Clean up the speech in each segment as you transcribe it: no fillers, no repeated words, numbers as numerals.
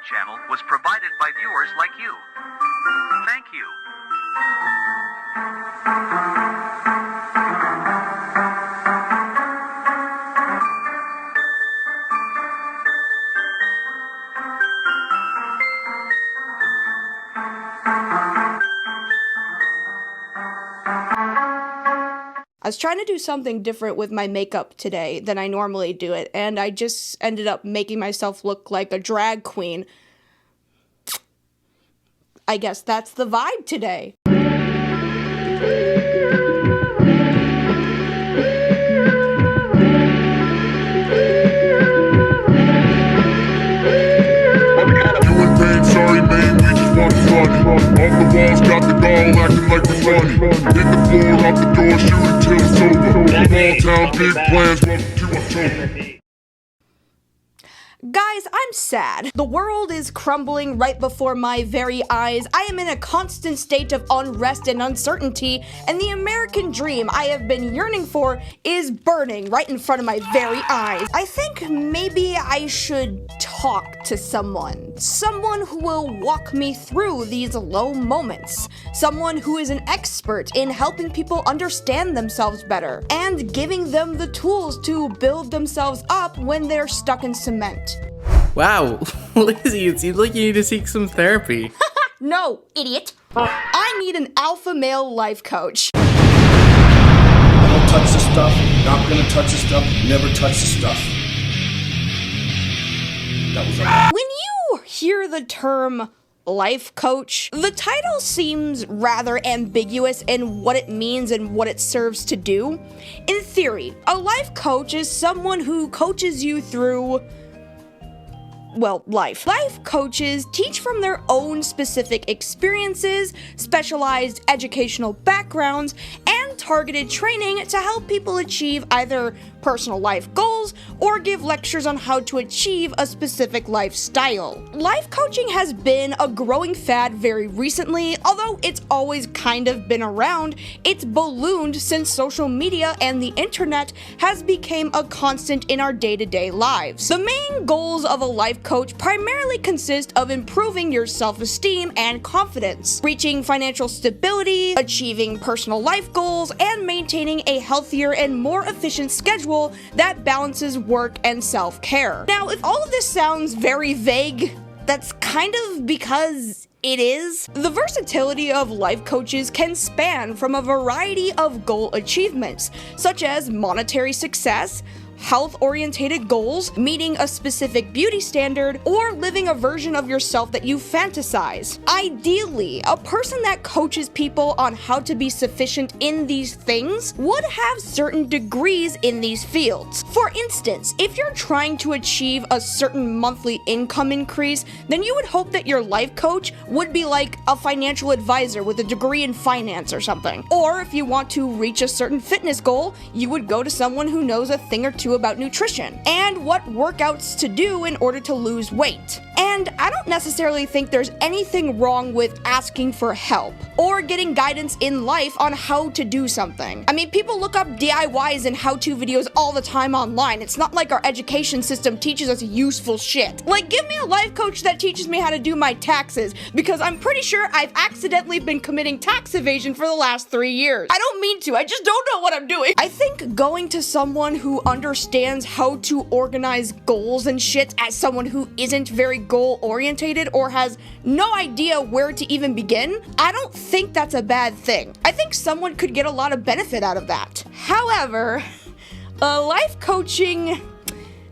channel was provided by viewers like you. Thank you. I was trying to do something different with my makeup today than I normally do it, and I just ended up making myself look like a drag queen. I guess that's the vibe today. Sorry, man, we just want fun. Off the walls, got the gall, acting like we're funny. Hit the floor, off the door, shoot till it's over. Small town, big plans, welcome to October. Guys, I'm sad. The world is crumbling right before my very eyes. I am in a constant state of unrest and uncertainty, and the American dream I have been yearning for is burning right in front of my very eyes. I think maybe I should talk to someone. Someone who will walk me through these low moments. Someone who is an expert in helping people understand themselves better and giving them the tools to build themselves up when they're stuck in cement. Wow, Lizzie, it seems like you need to seek some therapy. No, idiot. I need an alpha male life coach. I don't touch the stuff, not gonna touch the stuff, never touch the stuff. That was a... When you hear the term life coach, the title seems rather ambiguous in what it means and what it serves to do. In theory, a life coach is someone who coaches you through, well, life. Life coaches teach from their own specific experiences, specialized educational backgrounds, and targeted training to help people achieve either personal life goals or give lectures on how to achieve a specific lifestyle. Life coaching has been a growing fad very recently, although it's always kind of been around. It's ballooned since social media and the internet has become a constant in our day-to-day lives. The main goals of a life coach primarily consist of improving your self-esteem and confidence, reaching financial stability, achieving personal life goals, and maintaining a healthier and more efficient schedule that balances work and self-care. Now, if all of this sounds very vague, that's kind of because it is. The versatility of life coaches can span from a variety of goal achievements, such as monetary success, health-orientated goals, meeting a specific beauty standard, or living a version of yourself that you fantasize. Ideally, a person that coaches people on how to be sufficient in these things would have certain degrees in these fields. For instance, if you're trying to achieve a certain monthly income increase, then you would hope that your life coach would be like a financial advisor with a degree in finance or something. Or if you want to reach a certain fitness goal, you would go to someone who knows a thing or two about nutrition and what workouts to do in order to lose weight. And I don't necessarily think there's anything wrong with asking for help or getting guidance in life on how to do something. I mean, people look up DIYs and how-to videos all the time online. It's not like our education system teaches us useful shit. Like, give me a life coach that teaches me how to do my taxes, because I'm pretty sure I've accidentally been committing tax evasion for the last 3 years. I don't mean to, I just don't know what I'm doing. I think going to someone who understands how to organize goals and shit as someone who isn't very goal-orientated or has no idea where to even begin, I don't think that's a bad thing. I think someone could get a lot of benefit out of that. However, life coaching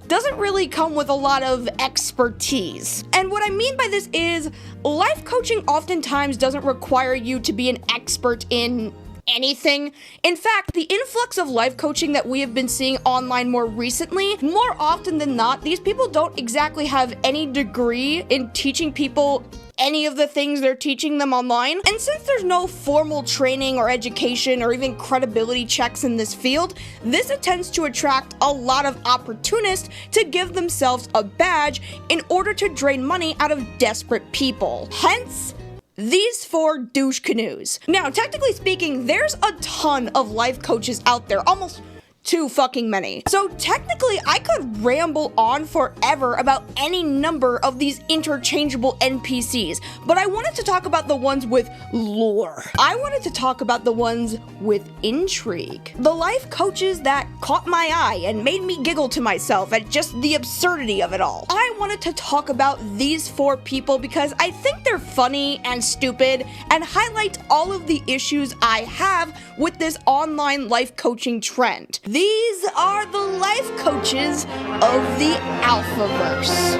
doesn't really come with a lot of expertise. And what I mean by this is, life coaching oftentimes doesn't require you to be an expert in anything. In fact, the influx of life coaching that we have been seeing online more recently, more often than not, these people don't exactly have any degree in teaching people any of the things they're teaching them online. And since there's no formal training or education or even credibility checks in this field, this tends to attract a lot of opportunists to give themselves a badge in order to drain money out of desperate people. Hence, these 4 douche canoes. Now, technically speaking, there's a ton of life coaches out there, almost too fucking many. So technically, I could ramble on forever about any number of these interchangeable NPCs, but I wanted to talk about the ones with lore. I wanted to talk about the ones with intrigue. The life coaches that caught my eye and made me giggle to myself at just the absurdity of it all. I wanted to talk about these 4 people because I think they're funny and stupid and highlight all of the issues I have with this online life coaching trend. These are the life coaches of the Alphaverse.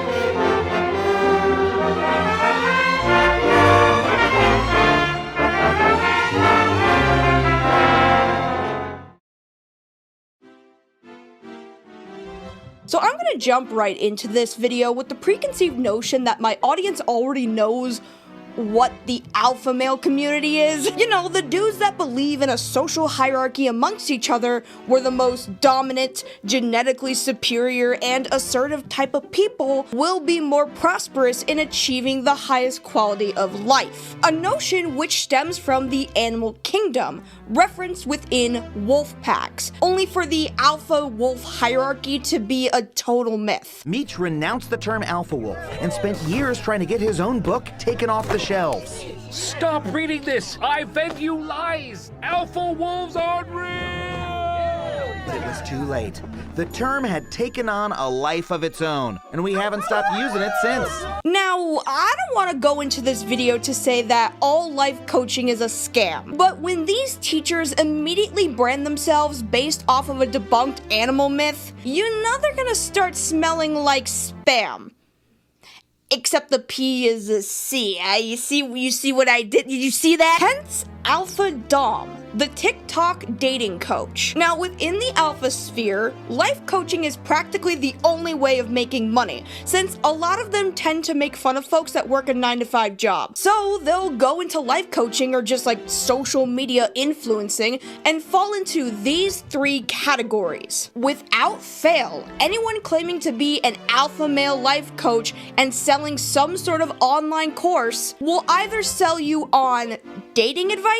So I'm gonna jump right into this video with the preconceived notion that my audience already knows what the alpha male community is. You know, the dudes that believe in a social hierarchy amongst each other, where the most dominant, genetically superior, and assertive type of people will be more prosperous in achieving the highest quality of life. A notion which stems from the animal kingdom, referenced within wolf packs, only for the alpha wolf hierarchy to be a total myth. Meech renounced the term alpha wolf and spent years trying to get his own book taken off the shelves. Stop reading this! I vent you lies! Alpha wolves aren't real! But it was too late. The term had taken on a life of its own, and we haven't stopped using it since. Now, I don't want to go into this video to say that all life coaching is a scam, but when these teachers immediately brand themselves based off of a debunked animal myth, you know they're gonna start smelling like spam. Except the P is a C. You see what I did? Did you see that? Hence, Alpha Dom, the TikTok dating coach. Now, within the alpha sphere, life coaching is practically the only way of making money, since a lot of them tend to make fun of folks that work a 9-to-5 job. So they'll go into life coaching or just like social media influencing and fall into these 3 categories. Without fail, anyone claiming to be an alpha male life coach and selling some sort of online course will either sell you on dating advice,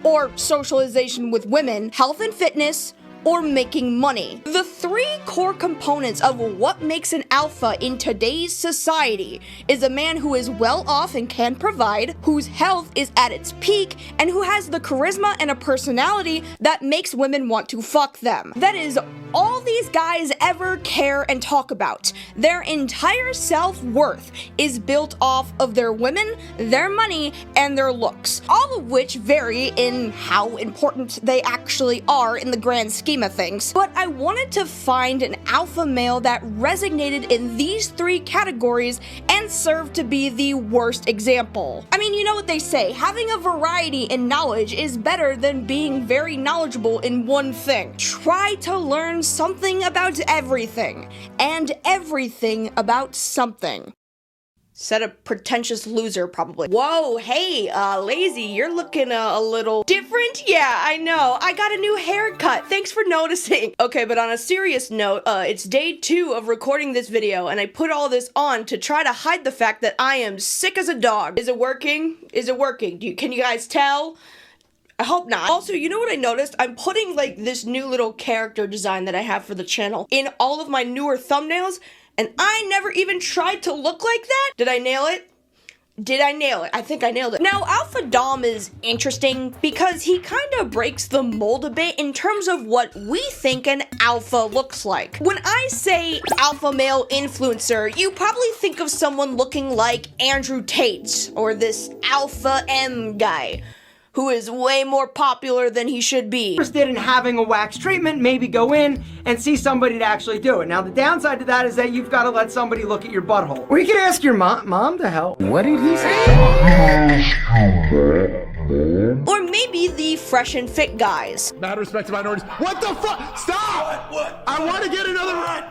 or socialization with women, health and fitness, or making money. The 3 core components of what makes an alpha in today's society is a man who is well off and can provide, whose health is at its peak, and who has the charisma and a personality that makes women want to fuck them. That is all these guys ever care and talk about. Their entire self-worth is built off of their women, their money, and their looks, all of which vary in how important they actually are in the grand scheme of things. But I wanted to find an alpha male that resonated in these 3 categories and served to be the worst example. I mean, you know what they say, having a variety in knowledge is better than being very knowledgeable in one thing. Try to learn something about everything, and everything about something. Said a pretentious loser, probably. Whoa, hey, Lazy, you're looking a little different? Yeah, I know. I got a new haircut. Thanks for noticing. Okay, but on a serious note, it's day 2 of recording this video, and I put all this on to try to hide the fact that I am sick as a dog. Is it working? Is it working? Can you guys tell? I hope not. Also, you know what I noticed? I'm putting, like, this new little character design that I have for the channel in all of my newer thumbnails, and I never even tried to look like that. Did I nail it? Did I nail it? I think I nailed it. Now, Alpha Dom is interesting because he kind of breaks the mold a bit in terms of what we think an alpha looks like. When I say alpha male influencer, you probably think of someone looking like Andrew Tate or this Alpha M guy, who is way more popular than he should be. Interested in having a wax treatment, maybe go in and see somebody to actually do it. Now, the downside to that is that you've got to let somebody look at your butthole. Or you could ask your mom to help. What did he say? Or maybe the fresh and fit guys. Mad respect to minorities. What the fuck? Stop! What? I want to get another run.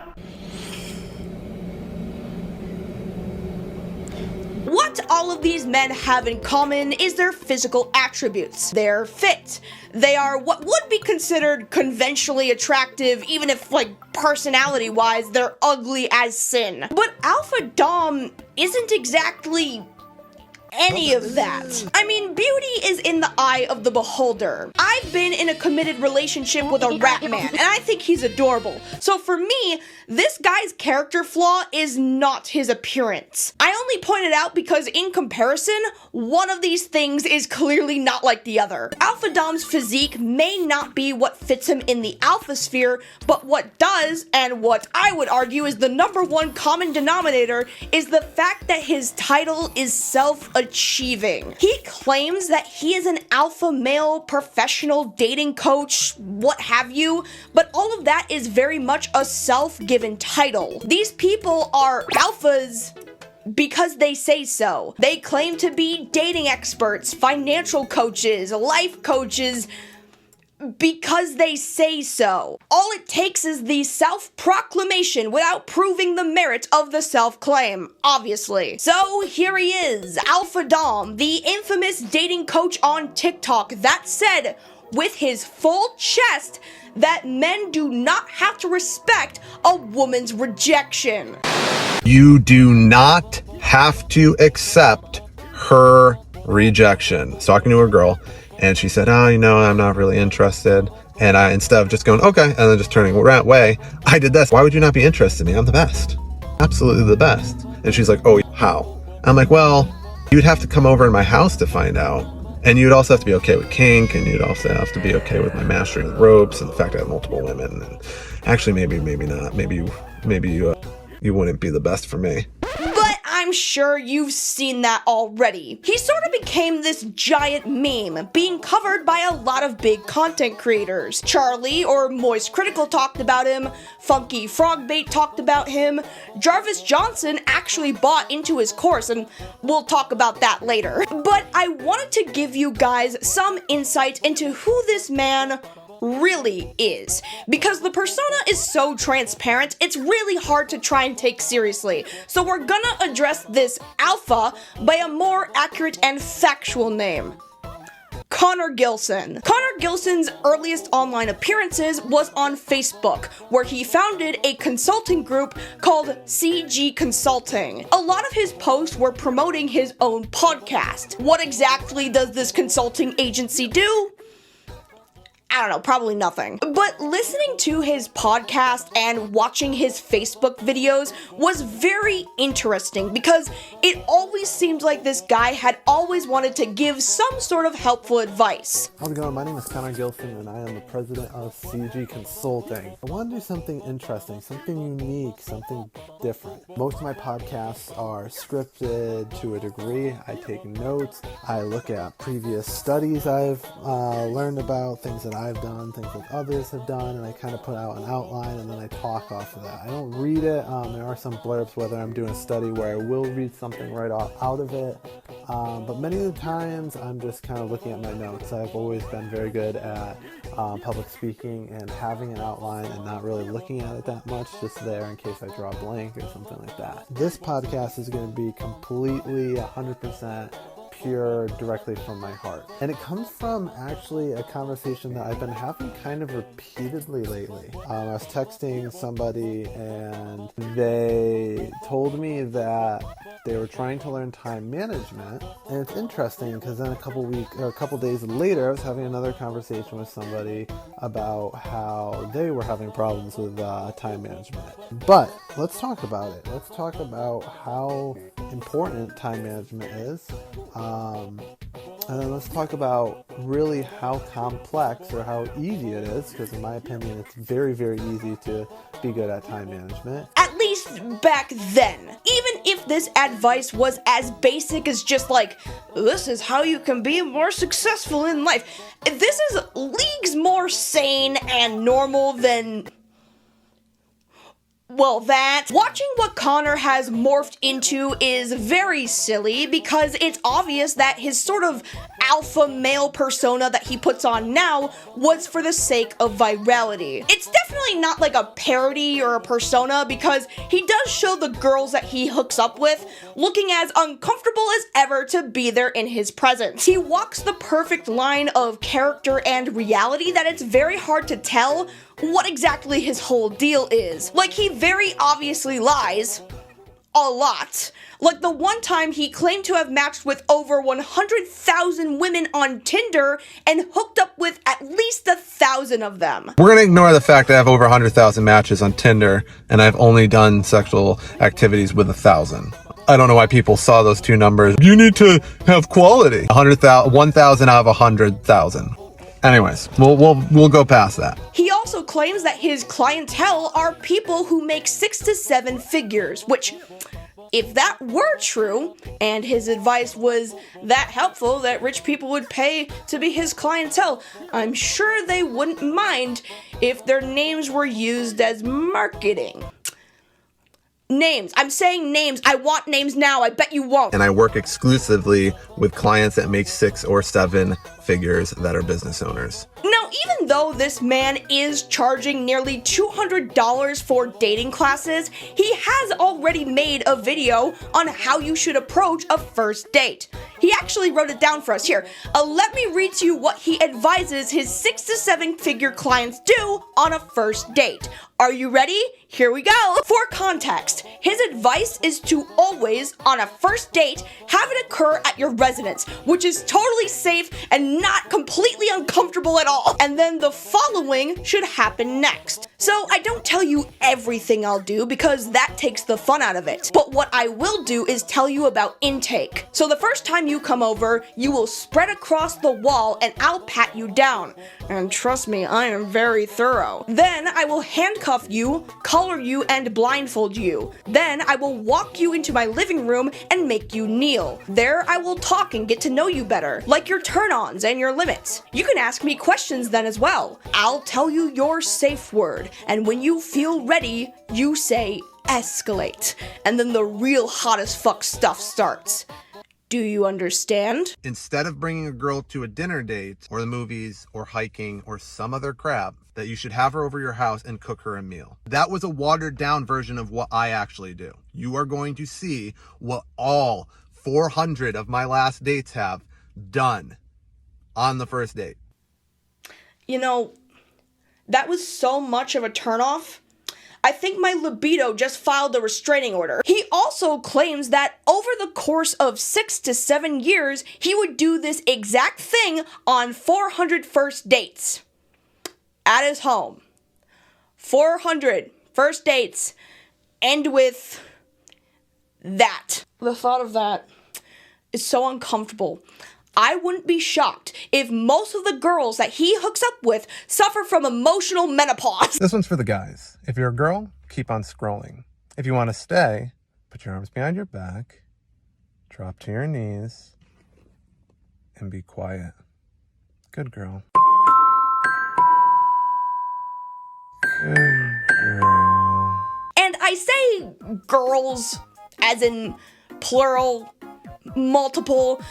What all of these men have in common is their physical attributes. They're fit. They are what would be considered conventionally attractive, even if, like, personality-wise, they're ugly as sin. But Alpha Dom isn't exactly any of that. I mean, beauty is in the eye of the beholder. I've been in a committed relationship with a rat man, and I think he's adorable. So for me, this guy's character flaw is not his appearance. I only point it out because in comparison, one of these things is clearly not like the other. Alpha Dom's physique may not be what fits him in the alpha sphere, but what does, and what I would argue is the number one common denominator, is the fact that his title is self-achieving. He claims that he is an alpha male professional dating coach, what have you, but all of that is very much a self-given title. These people are alphas because they say so. They claim to be dating experts, financial coaches, life coaches, because they say so. All it takes is the self-proclamation without proving the merit of the self-claim, obviously. So here he is, Alpha Dom, the infamous dating coach on TikTok, that said, with his full chest, that men do not have to respect a woman's rejection. You do not have to accept her rejection. Talking to a girl, and she said, oh, I'm not really interested. And I, instead of just going, okay, and then just turning away, I did this. Why would you not be interested in me? I'm the best. Absolutely the best. And she's like, oh, how? I'm like, well, you'd have to come over in my house to find out. And you'd also have to be okay with kink, and you'd also have to be okay with my mastering the ropes and the fact I have multiple women. And actually, maybe not. Maybe you wouldn't be the best for me. But I'm sure you've seen that already. He sort of became this giant meme, being covered by a lot of big content creators. Charlie, or Moist Critical, talked about him, Funky Frogbait talked about him, Jarvis Johnson actually bought into his course, and we'll talk about that later. But I wanted to give you guys some insight into who this man really is, because the persona is so transparent, it's really hard to try and take seriously. So we're gonna address this alpha by a more accurate and factual name. Connor Gilson. Connor Gilson's earliest online appearances was on Facebook, where he founded a consulting group called CG Consulting. A lot of his posts were promoting his own podcast. What exactly does this consulting agency do? I don't know, probably nothing. But listening to his podcast and watching his Facebook videos was very interesting because it always seemed like this guy had always wanted to give some sort of helpful advice. How's it going? My name is Connor Gilson and I am the president of CG Consulting. I want to do something interesting, something unique, something different. Most of my podcasts are scripted to a degree. I take notes. I look at previous studies I've learned about, things that I've done, things that others have done, and I kind of put out an outline and then I talk off of that. I don't read it. There are some blurbs whether I'm doing a study where I will read something right off out of it, but many of the times I'm just kind of looking at my notes. I've always been very good at public speaking and having an outline and not really looking at it that much, just there in case I draw a blank or something like that. This podcast is going to be completely 100% pure, directly from my heart. And it comes from actually a conversation that I've been having kind of repeatedly lately. I was texting somebody and they told me that they were trying to learn time management. And it's interesting because then a couple days later, I was having another conversation with somebody about how they were having problems with time management. But let's talk about it. Let's talk about how important time management is. And then let's talk about really how complex or how easy it is, because in my opinion, it's very, very easy to be good at time management. At least back then. Even if this advice was as basic as just like, this is how you can be more successful in life, this is leagues more sane and normal than, well, that. Watching what Connor has morphed into is very silly because it's obvious that his sort of alpha male persona that he puts on now was for the sake of virality. It's definitely not like a parody or a persona because he does show the girls that he hooks up with looking as uncomfortable as ever to be there in his presence. He walks the perfect line of character and reality that it's very hard to tell what exactly his whole deal is. Like, he very obviously lies a lot. Like the one time he claimed to have matched with over 100,000 women on Tinder and hooked up with at least 1,000 of them. We're gonna ignore the fact that I have over 100,000 matches on Tinder and I've only done sexual activities with 1,000. I don't know why people saw those two numbers. You need to have quality. 1,000 out of 100,000. Anyways, we'll go past that. He also claims that his clientele are people who make 6 to 7 figures, which, if that were true, and his advice was that helpful that rich people would pay to be his clientele, I'm sure they wouldn't mind if their names were used as marketing. Names. I'm saying names. I want names now. I bet you won't. And I work exclusively with clients that make 6 or 7 figures that are business owners. Now, even though this man is charging nearly $200 for dating classes, he has already made a video on how you should approach a first date. He actually wrote it down for us. Here, let me read to you what he advises his 6 to 7 figure clients do on a first date. Are you ready? Here we go. For context, his advice is to always, on a first date, have it occur at your residence, which is totally safe and not completely uncomfortable at all. And then the following should happen next. So I don't tell you everything I'll do because that takes the fun out of it. But what I will do is tell you about intake. So the first time you come over, you will spread across the wall and I'll pat you down. And trust me, I am very thorough. Then I will handcuff you, collar you, and blindfold you. Then I will walk you into my living room and make you kneel. There I will talk and get to know you better, like your turn-ons and your limits. You can ask me questions then as well. I'll tell you your safe word, and when you feel ready, you say escalate, and then the real hot as fuck stuff starts. Do you understand? Instead of bringing a girl to a dinner date or the movies or hiking or some other crap, that you should have her over your house and cook her a meal. That was a watered down version of what I actually do. You are going to see what all 400 of my last dates have done on the first date. You know, that was so much of a turnoff. I think my libido just filed a restraining order. He also claims that over the course of 6 to 7 years, he would do this exact thing on 400 first dates at his home. 400 first dates end with that. The thought of that is so uncomfortable. I wouldn't be shocked if most of the girls that he hooks up with suffer from emotional menopause. This one's for the guys. If you're a girl, keep on scrolling. If you want to stay, put your arms behind your back, drop to your knees, and be quiet. Good girl. Good girl. And I say girls as in plural, multiple,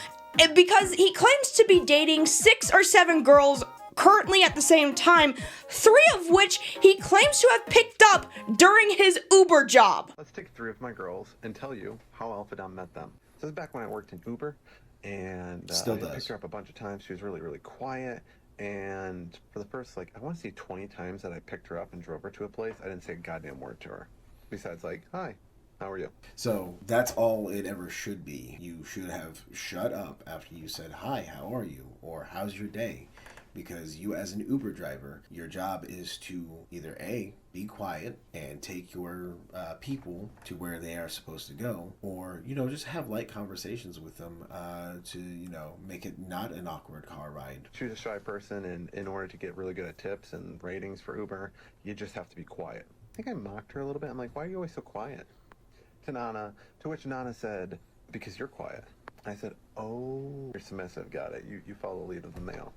because he claims to be dating 6 or 7 girls currently at the same time, 3 of which he claims to have picked up during his Uber job. Let's take 3 of my girls and tell you how Alpha Dom met them. This is back when I worked in Uber, and I picked her up a bunch of times. She was really, really quiet, and for the first, I want to say 20 times that I picked her up and drove her to a place, I didn't say a goddamn word to her. Besides, hi. How are you? So that's all it ever should be. You should have shut up after you said, hi, how are you? Or how's your day? Because you as an Uber driver, your job is to either A, be quiet and take your people to where they are supposed to go, or, just have light conversations with them to, make it not an awkward car ride. She's a shy person, and in order to get really good at tips and ratings for Uber, you just have to be quiet. I think I mocked her a little bit. I'm like, why are you always so quiet? To Nana, to which Nana said, because you're quiet. I said, oh, you're submissive, got it. You follow the lead of the male.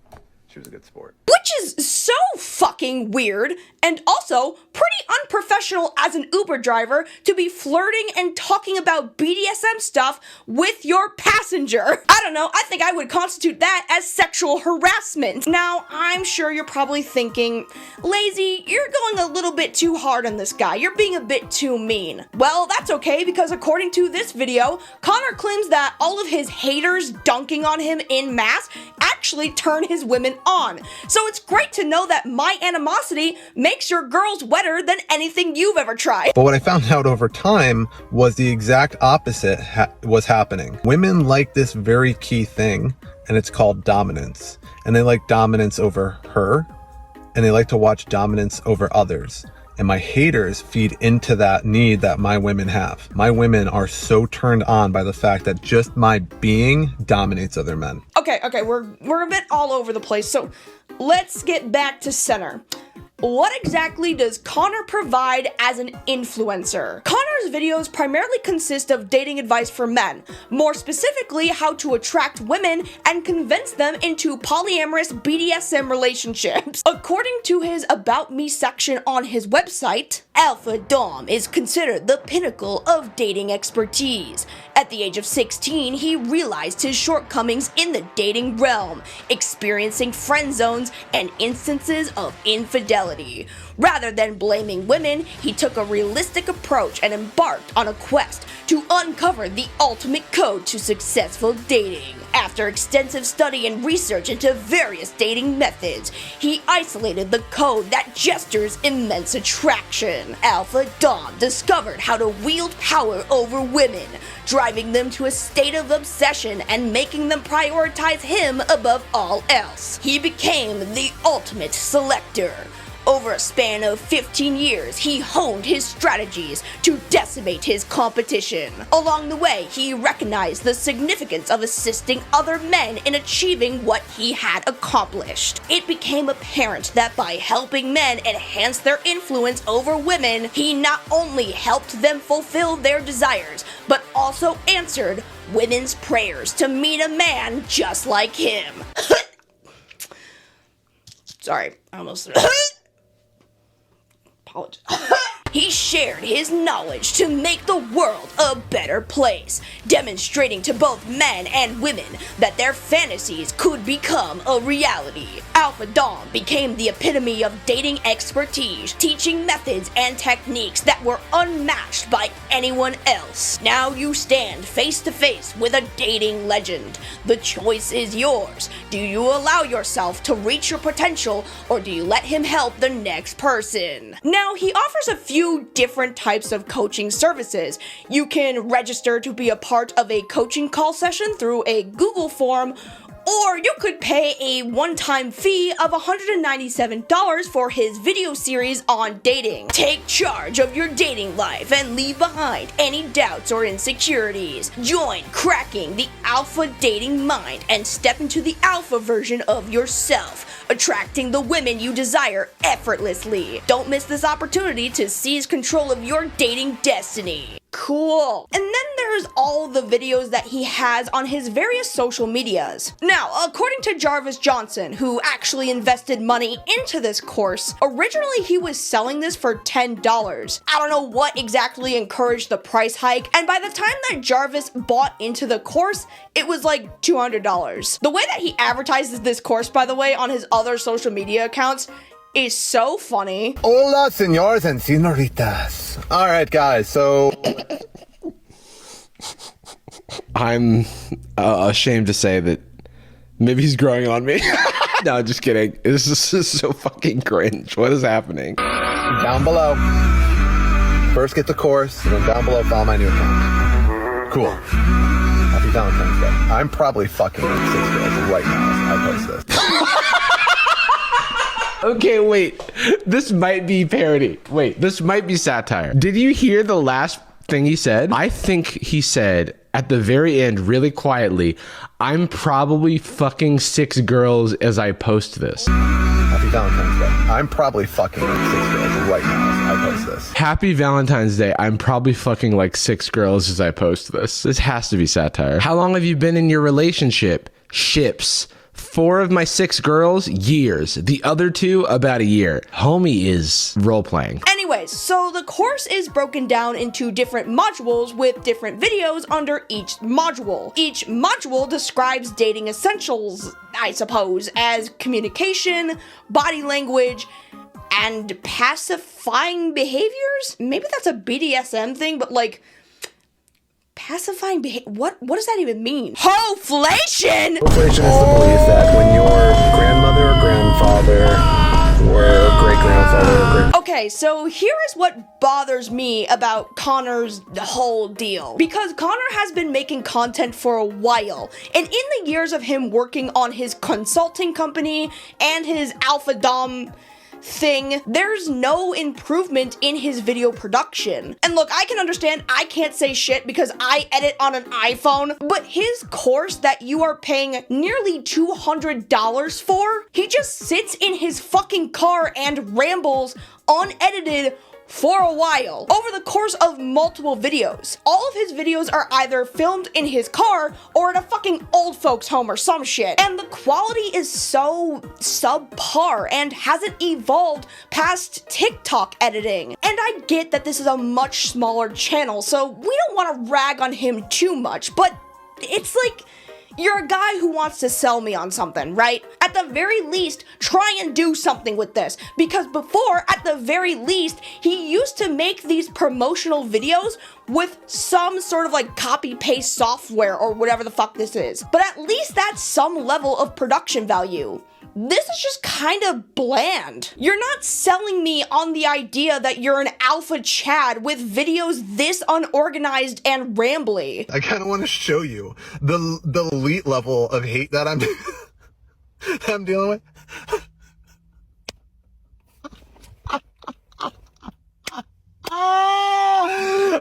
She was a good sport. Which is so fucking weird, and also pretty unprofessional as an Uber driver to be flirting and talking about BDSM stuff with your passenger. I don't know, I think I would constitute that as sexual harassment. Now, I'm sure you're probably thinking, Lazy, you're going a little bit too hard on this guy. You're being a bit too mean. Well, that's okay, because according to this video, Connor claims that all of his haters dunking on him en masse actually turn his women on. So it's it's great to know that my animosity makes your girls wetter than anything you've ever tried. But what I found out over time was the exact opposite was happening. Women like this very key thing, and it's called dominance. And they like dominance over her, and they like to watch dominance over others. And my haters feed into that need that my women have. My women are so turned on by the fact that just my being dominates other men. Okay, we're a bit all over the place, so let's get back to center. What exactly does Connor provide as an influencer? Connor's videos primarily consist of dating advice for men, more specifically how to attract women and convince them into polyamorous BDSM relationships. According to his About Me section on his website, Alpha Dom is considered the pinnacle of dating expertise. At the age of 16, he realized his shortcomings in the dating realm, experiencing friend zones and instances of infidelity. Rather than blaming women, he took a realistic approach and embarked on a quest to uncover the ultimate code to successful dating. After extensive study and research into various dating methods, he isolated the code that gestures immense attraction. Alpha Dom discovered how to wield power over women, driving them to a state of obsession and making them prioritize him above all else. He became the ultimate selector. Over a span of 15 years, he honed his strategies to decimate his competition. Along the way, he recognized the significance of assisting other men in achieving what he had accomplished. It became apparent that by helping men enhance their influence over women, he not only helped them fulfill their desires, but also answered women's prayers to meet a man just like him. Sorry, I almost... He shared his knowledge to make the world a better place, demonstrating to both men and women that their fantasies could become a reality. Alpha Dom became the epitome of dating expertise, teaching methods and techniques that were unmatched by anyone else. Now you stand face to face with a dating legend. The choice is yours. Do you allow yourself to reach your potential, or do you let him help the next person? Now, he offers a few different types of coaching services. You can register to be a part of a coaching call session through a Google form, or you could pay a one-time fee of $197 for his video series on dating. Take charge of your dating life and leave behind any doubts or insecurities. Join Cracking the Alpha Dating Mind and step into the alpha version of yourself, attracting the women you desire effortlessly. Don't miss this opportunity to seize control of your dating destiny. Cool. And then there's all the videos that he has on his various social medias. Now, according to Jarvis Johnson, who actually invested money into this course, originally he was selling this for $10. I don't know what exactly encouraged the price hike, and by the time that Jarvis bought into the course, it was like $200. The way that he advertises this course, by the way, on his other social media accounts is so funny. Hola, senores and senoritas. All right, guys, so... I'm ashamed to say that maybe he's growing on me. No, just kidding. This is so fucking cringe. What is happening? Down below. First get the course, and then down below follow my new account. Cool. Happy Valentine's Day. I'm probably fucking 6 girls right now as I post this. Okay, wait. This might be parody. Wait, this might be satire. Did you hear the last thing he said? I think he said at the very end, really quietly, I'm probably fucking 6 girls as I post this. Happy Valentine's Day. I'm probably fucking 6 girls right now as I post this. Happy Valentine's Day. I'm probably fucking like 6 girls as I post this. This has to be satire. How long have you been in your relationship? Ships. 4 of my 6 girls, years. The other 2, about a year. Homie is role-playing. Anyways, so the course is broken down into different modules with different videos under each module. Each module describes dating essentials, I suppose, as communication, body language, and pacifying behaviors? Maybe that's a BDSM thing, but like, Pacifying behavior. What does that even mean? Hoflation! Hoflation is the belief that when your grandmother or grandfather or great-grandfather or great... Okay, so here is what bothers me about Connor's whole deal. Because Connor has been making content for a while, and in the years of him working on his consulting company and his Alpha Dom thing, there's no improvement in his video production. And look, I can understand I can't say shit because I edit on an iPhone, but his course that you are paying nearly $200 for, he just sits in his fucking car and rambles unedited for a while, over the course of multiple videos. All of his videos are either filmed in his car or at a fucking old folks home or some shit. And the quality is so subpar and hasn't evolved past TikTok editing. And I get that this is a much smaller channel, so we don't want to rag on him too much, but it's like, you're a guy who wants to sell me on something, right? At the very least, try and do something with this. Because before, at the very least, he used to make these promotional videos with some sort of like copy-paste software or whatever the fuck this is. But at least that's some level of production value. This is just kind of bland. You're not selling me on the idea that you're an alpha Chad with videos this unorganized and rambly. I kind of want to show you the elite level of hate that I'm dealing with.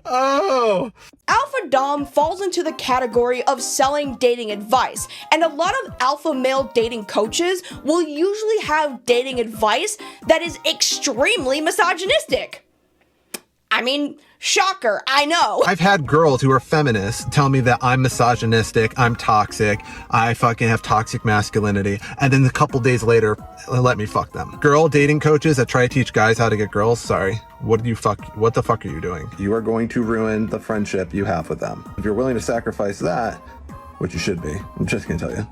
Oh! Alpha Dom falls into the category of selling dating advice, and a lot of alpha male dating coaches will usually have dating advice that is extremely misogynistic. I mean, shocker, I know. I've had girls who are feminists tell me that I'm misogynistic, I'm toxic, I fucking have toxic masculinity, and then a couple days later, let me fuck them. Girl dating coaches that try to teach guys how to get girls, sorry. What the fuck are you doing? You are going to ruin the friendship you have with them. If you're willing to sacrifice that, which you should be, I'm just gonna tell you.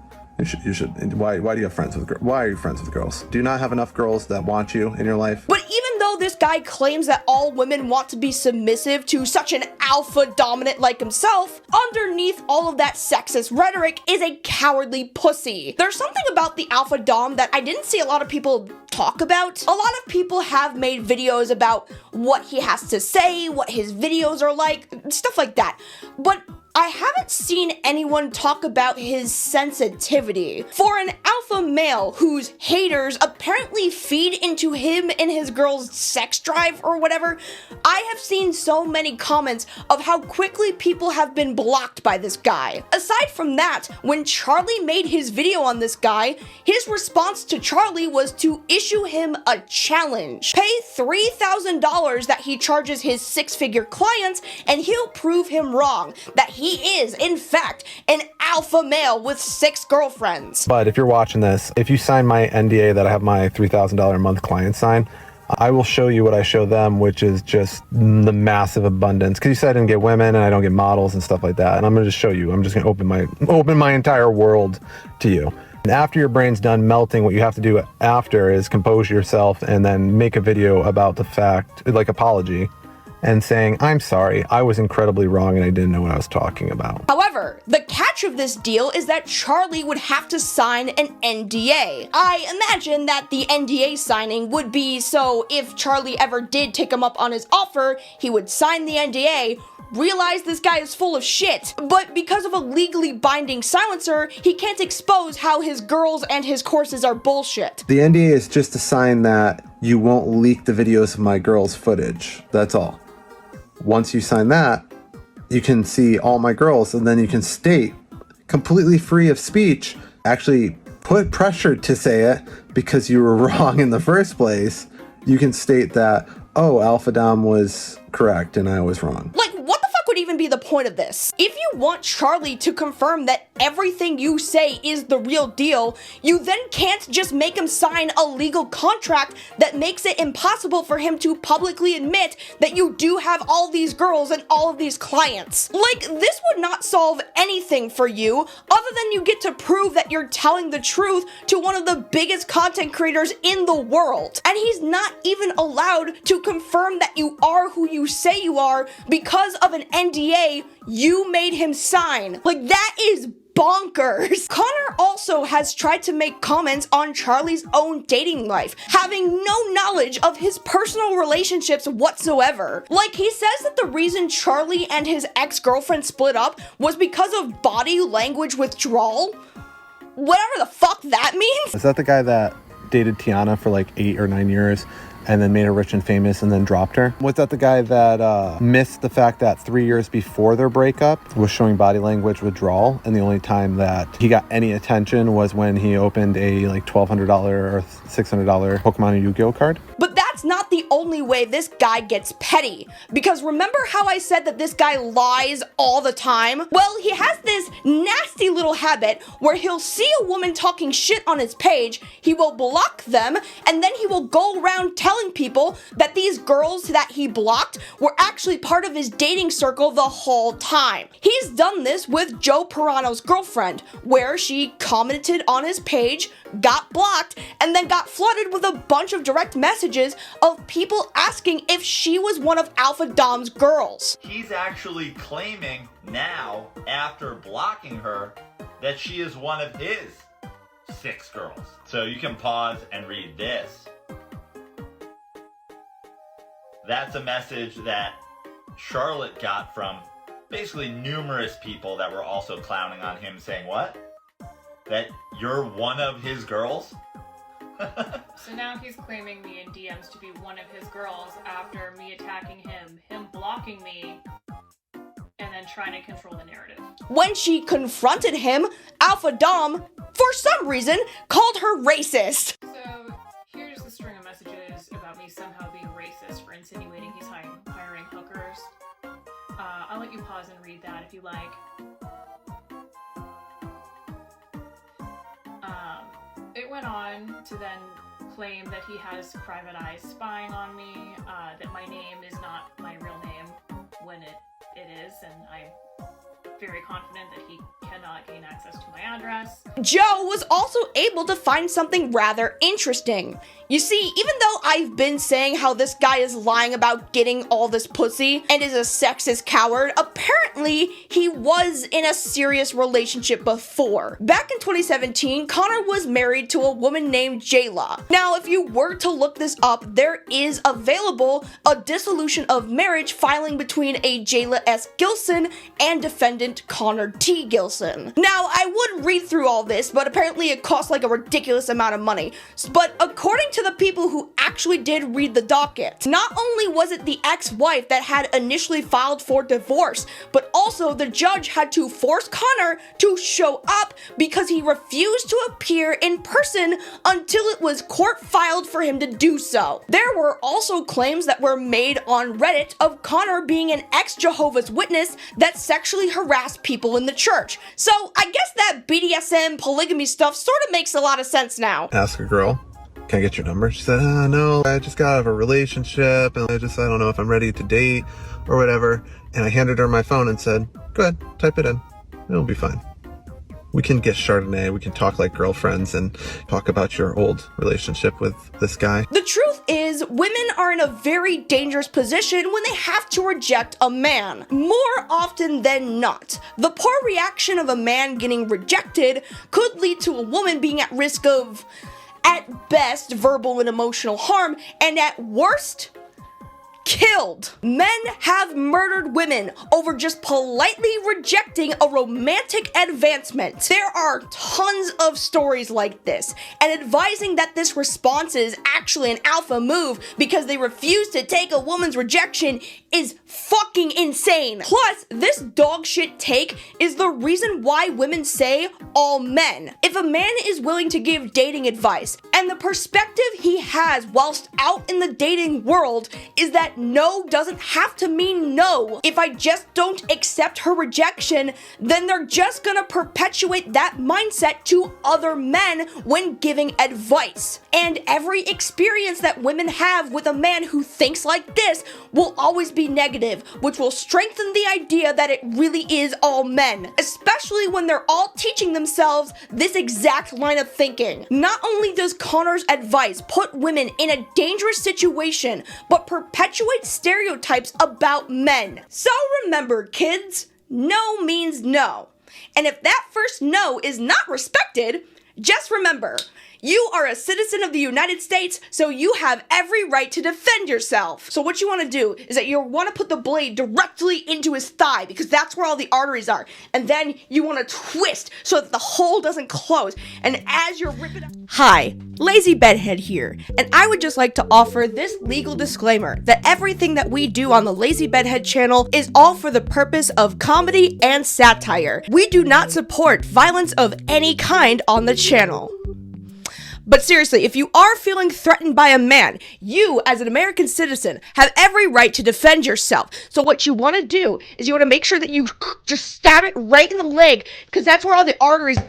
You should. Why do you have friends with girls? Why are you friends with girls? Do you not have enough girls that want you in your life? But even though this guy claims that all women want to be submissive to such an alpha dominant like himself, underneath all of that sexist rhetoric is a cowardly pussy. There's something about the alpha dom that I didn't see a lot of people talk about. A lot of people have made videos about what he has to say, what his videos are like, stuff like that. But I haven't seen anyone talk about his sensitivity. For an alpha male whose haters apparently feed into him and his girl's sex drive or whatever, I have seen so many comments of how quickly people have been blocked by this guy. Aside from that, when Charlie made his video on this guy, his response to Charlie was to issue him a challenge. Pay $3,000 that he charges his six-figure clients and he'll prove him wrong, that he is, in fact, an alpha male with 6 girlfriends. But if you're watching this, if you sign my NDA that I have my $3,000 a month client sign, I will show you what I show them, which is just the massive abundance. Because you said I didn't get women and I don't get models and stuff like that. And I'm going to just show you. I'm just going to open my entire world to you. And after your brain's done melting, what you have to do after is compose yourself and then make a video about the fact, like apology, and saying, I'm sorry, I was incredibly wrong and I didn't know what I was talking about. However, the catch of this deal is that Charlie would have to sign an NDA. I imagine that the NDA signing would be so if Charlie ever did take him up on his offer, he would sign the NDA, realize this guy is full of shit, but because of a legally binding silencer, he can't expose how his girls and his courses are bullshit. The NDA is just a sign that you won't leak the videos of my girls' footage. That's all. Once you sign that, you can see all my girls, and then you can state, completely free of speech, actually put pressure to say it because you were wrong in the first place. You can state that, oh, Alpha Dom was correct and I was wrong. Like, what the fuck would even be the point of this? If you want Charlie to confirm that everything you say is the real deal, you then can't just make him sign a legal contract that makes it impossible for him to publicly admit that you do have all these girls and all of these clients. Like, this would not solve anything for you other than you get to prove that you're telling the truth to one of the biggest content creators in the world. And he's not even allowed to confirm that you are who you say you are because of an NDA you made him sign. Like, that is bonkers. Connor also has tried to make comments on Charlie's own dating life, having no knowledge of his personal relationships whatsoever. Like, he says that the reason Charlie and his ex-girlfriend split up was because of body language withdrawal. Whatever the fuck that means. Is that the guy that dated Tiana for like 8 or 9 years and then made her rich and famous and then dropped her? Was that the guy that missed the fact that 3 years before their breakup was showing body language withdrawal, and the only time that he got any attention was when he opened a like $1,200 or $600 Pokemon Yu-Gi-Oh card? But that's not the only way this guy gets petty. Because remember how I said that this guy lies all the time? Well, he has this nasty little habit where he'll see a woman talking shit on his page, he will block them, and then he will go around telling people that these girls that he blocked were actually part of his dating circle the whole time. He's done this with Joe Pirano's girlfriend, where she commented on his page, got blocked, and then got flooded with a bunch of direct messages of people asking if she was one of Alpha Dom's girls. He's actually claiming now, after blocking her, that she is one of his 6 girls. So you can pause and read this. That's a message that Charlotte got from basically numerous people that were also clowning on him, saying what? That you're one of his girls? So now he's claiming me in DMs to be one of his girls after me attacking him blocking me, and then trying to control the narrative. When she confronted him, Alpha Dom, for some reason, called her racist. So here's the string of messages about me somehow being racist for insinuating he's hiring hookers. I'll let you pause and read that if you like. It went on to then claim that he has private eyes spying on me, that my name is not my real name when it is, and I'm very confident that he cannot gain access to my address. Joe was also able to find something rather interesting. You see, even though I've been saying how this guy is lying about getting all this pussy and is a sexist coward, apparently he was in a serious relationship before. Back in 2017, Connor was married to a woman named Jayla. Now, if you were to look this up, there is available a dissolution of marriage filing between a Jayla S. Gilson and defendant Connor T. Gilson. Now, I would read through all this, but apparently it costs like a ridiculous amount of money. But according to the people who actually did read the docket, not only was it the ex-wife that had initially filed for divorce, but also the judge had to force Connor to show up because he refused to appear in person until it was court filed for him to do so. There were also claims that were made on Reddit of Connor being an ex-Jehovah's Witness that sexually harassed people in the church. So I guess that BDSM polygamy stuff sort of makes a lot of sense now. Ask a girl, can I get your number? She said, no, I just got out of a relationship and I don't know if I'm ready to date or whatever. And I handed her my phone and said, go ahead, type it in. It'll be fine. We can get Chardonnay, we can talk like girlfriends and talk about your old relationship with this guy. The truth is, women are in a very dangerous position when they have to reject a man. More often than not, the poor reaction of a man getting rejected could lead to a woman being at risk of, at best, verbal and emotional harm, and at worst, killed. Men have murdered women over just politely rejecting a romantic advancement. There are tons of stories like this, and advising that this response is actually an alpha move because they refuse to take a woman's rejection is fucking insane. Plus, this dog shit take is the reason why women say all men. If a man is willing to give dating advice, and the perspective he has whilst out in the dating world is that no doesn't have to mean no. If I just don't accept her rejection, then they're just gonna perpetuate that mindset to other men when giving advice. And every experience that women have with a man who thinks like this will always be negative, which will strengthen the idea that it really is all men, especially when they're all teaching themselves this exact line of thinking. Not only does Connor's advice put women in a dangerous situation, but perpetuates stereotypes about men. So remember, kids, no means no. And if that first no is not respected, just remember, you are a citizen of the United States, so you have every right to defend yourself. So what you want to do is that you want to put the blade directly into his thigh, because that's where all the arteries are. And then you want to twist so that the hole doesn't close. And as you're ripping out... Hi, Lazy Bedhead here, and I would just like to offer this legal disclaimer that everything that we do on the Lazy Bedhead channel is all for the purpose of comedy and satire. We do not support violence of any kind on the channel. But seriously, if you are feeling threatened by a man, you, as an American citizen, have every right to defend yourself. So what you want to do is you want to make sure that you just stab it right in the leg, because that's where all the arteries...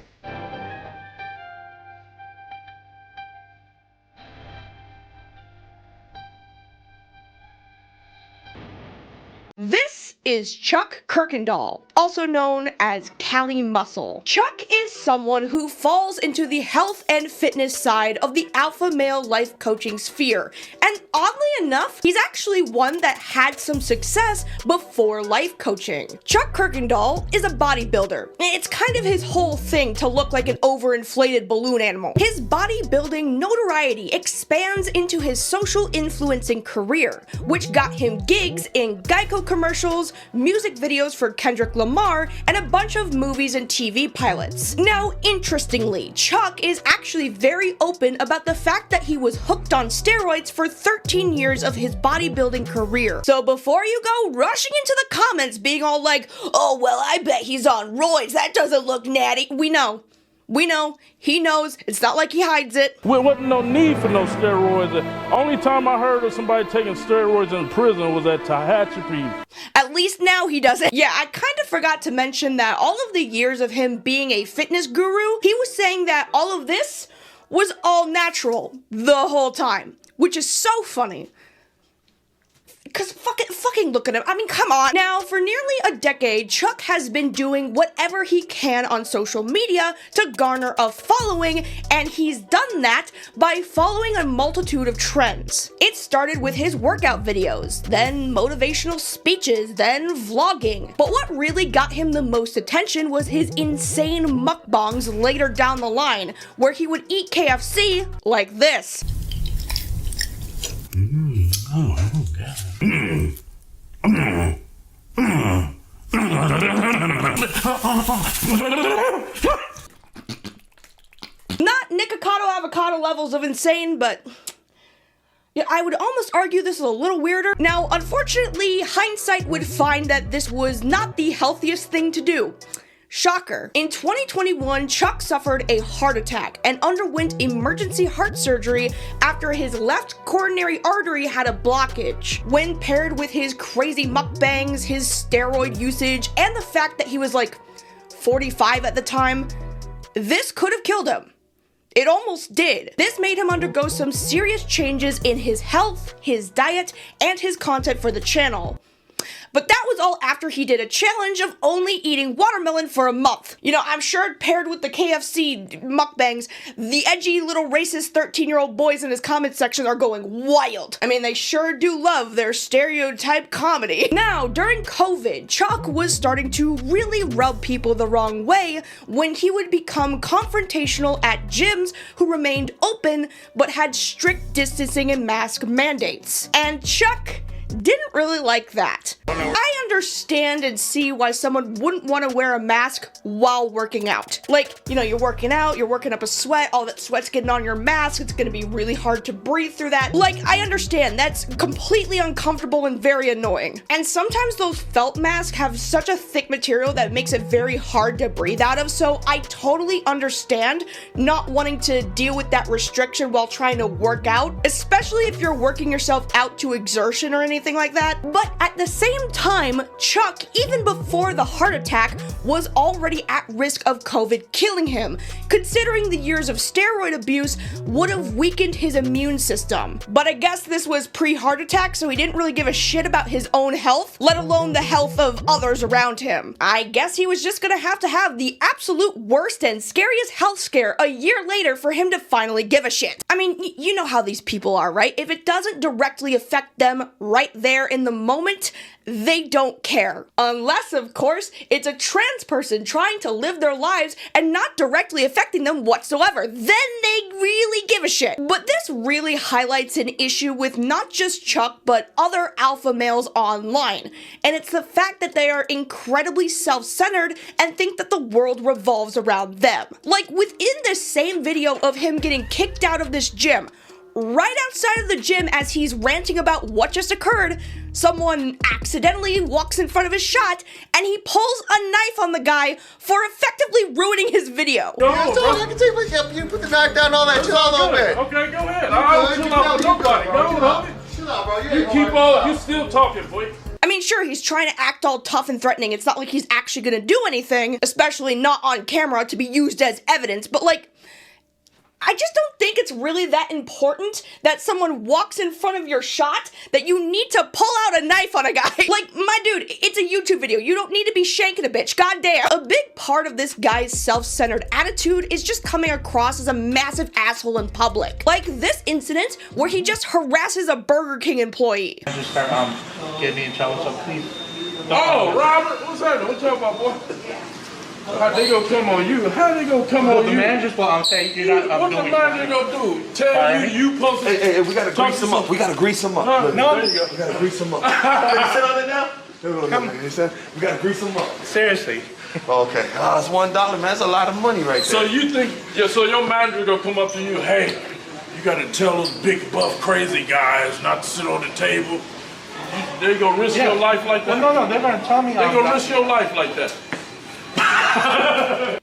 This is Chuck Kirkendall, also known as Cali Muscle. Chuck is someone who falls into the health and fitness side of the alpha male life coaching sphere. And oddly enough, he's actually one that had some success before life coaching. Chuck Kirkendall is a bodybuilder. It's kind of his whole thing to look like an overinflated balloon animal. His bodybuilding notoriety expands into his social influencing career, which got him gigs in Geico commercials, music videos for Kendrick Lamar, and a bunch of movies and TV pilots. Now, interestingly, Chuck is actually very open about the fact that he was hooked on steroids for 13 years of his bodybuilding career. So before you go rushing into the comments being all like, oh well, I bet he's on roids, that doesn't look natty, we know, he knows, it's not like he hides it. There wasn't no need for no steroids. The only time I heard of somebody taking steroids in prison was at Tehachapi. At least now he doesn't. Yeah, I kind of forgot to mention that all of the years of him being a fitness guru, he was saying that all of this was all natural the whole time, which is so funny. Because fucking look at him. I mean, come on. Now, for nearly a decade, Chuck has been doing whatever he can on social media to garner a following, and he's done that by following a multitude of trends. It started with his workout videos, then motivational speeches, then vlogging. But what really got him the most attention was his insane mukbangs later down the line, where he would eat KFC like this. Not Nikocado avocado levels of insane, but yeah, I would almost argue this is a little weirder. Now, unfortunately, hindsight would find that this was not the healthiest thing to do. Shocker. In 2021, Chuck suffered a heart attack and underwent emergency heart surgery after his left coronary artery had a blockage. When paired with his crazy mukbangs, his steroid usage, and the fact that he was like 45 at the time, this could have killed him. It almost did. This made him undergo some serious changes in his health, his diet, and his content for the channel. But that was all after he did a challenge of only eating watermelon for a month. You know, I'm sure paired with the KFC mukbangs, the edgy little racist 13-year-old boys in his comment section are going wild. I mean, they sure do love their stereotype comedy. Now, during COVID, Chuck was starting to really rub people the wrong way when he would become confrontational at gyms who remained open but had strict distancing and mask mandates. And Chuck didn't really like that. I understand and see why someone wouldn't want to wear a mask while working out. Like, you know, you're working out, you're working up a sweat, all that sweat's getting on your mask, it's gonna be really hard to breathe through that. Like, I understand, that's completely uncomfortable and very annoying. And sometimes those felt masks have such a thick material that makes it very hard to breathe out of, so I totally understand not wanting to deal with that restriction while trying to work out, especially if you're working yourself out to exertion or anything like that. But at the same time, Chuck, even before the heart attack, was already at risk of COVID killing him, considering the years of steroid abuse would have weakened his immune system. But I guess this was pre-heart attack, so he didn't really give a shit about his own health, let alone the health of others around him. I guess he was just gonna have to have the absolute worst and scariest health scare a year later for him to finally give a shit. I mean, you know how these people are, right? If it doesn't directly affect them right there in the moment, they don't don't care. Unless, of course, it's a trans person trying to live their lives and not directly affecting them whatsoever. Then they really give a shit. But this really highlights an issue with not just Chuck, but other alpha males online. And it's the fact that they are incredibly self-centered and think that the world revolves around them. Like, within the same video of him getting kicked out of this gym, right outside of the gym as he's ranting about what just occurred, someone accidentally walks in front of his shot and he pulls a knife on the guy for effectively ruining his video. I can take my help. You put the knife down, all that. Chill out a little bit. Okay, go ahead. I don't chill out with nobody. Chill out, bro. You keep on. You still talking, boy. I mean, sure, he's trying to act all tough and threatening. It's not like he's actually gonna do anything, especially not on camera to be used as evidence, but like, I just don't think it's really that important that someone walks in front of your shot that you need to pull out a knife on a guy. Like, my dude, it's a YouTube video. You don't need to be shanking a bitch. Goddamn. A big part of this guy's self-centered attitude is just coming across as a massive asshole in public. Like this incident where he just harasses a Burger King employee. Just start getting me in trouble, so please. Oh, Robert, what's happening? What you talking about, boy? How they gonna come on you? How they gonna come on the you? manager's well, I'm saying you're not. What the manager gonna do? Tell you supposed to. Hey, we gotta grease him up. We gotta grease him up. No, we gotta grease him up. You sit on it now? Come. We gotta grease him up. Seriously. Okay. It's $1, man. That's a lot of money right there. So you think? Yeah. So your manager gonna come up to you? Hey, you gotta tell those big buff crazy guys not to sit on the table. They gonna risk your life like that? No. They're gonna tell me. They gonna risk your life like that.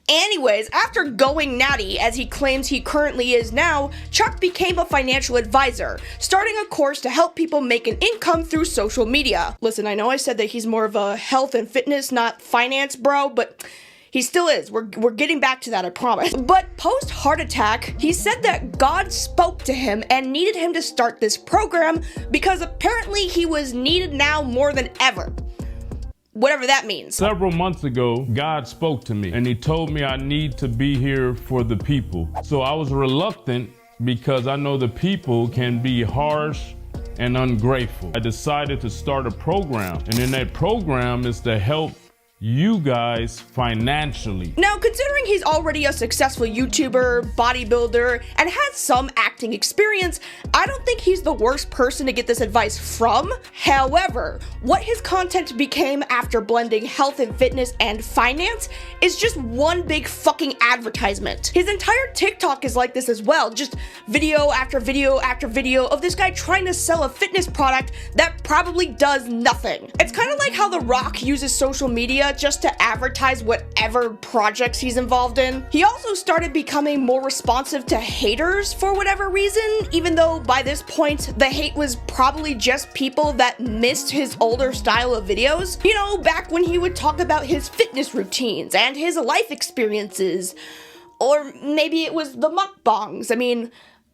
Anyways, after going natty, as he claims he currently is now, Chuck became a financial advisor, starting a course to help people make an income through social media. Listen, I know I said that he's more of a health and fitness, not finance bro, but he still is. We're getting back to that, I promise. But post-heart attack, he said that God spoke to him and needed him to start this program because apparently he was needed now more than ever. Whatever that means. Several months ago, God spoke to me and he told me I need to be here for the people. So I was reluctant because I know the people can be harsh and ungrateful. I decided to start a program, and in that program is to help you guys financially. Now, considering he's already a successful YouTuber, bodybuilder, and has some acting experience, I don't think he's the worst person to get this advice from. However, what his content became after blending health and fitness and finance is just one big fucking advertisement. His entire TikTok is like this as well, just video after video after video of this guy trying to sell a fitness product that probably does nothing. It's kind of like how The Rock uses social media just to advertise whatever projects he's involved in. He also started becoming more responsive to haters for whatever reason, even though by this point, the hate was probably just people that missed his older style of videos. You know, back when he would talk about his fitness routines and his life experiences. Or maybe it was the mukbangs. I mean,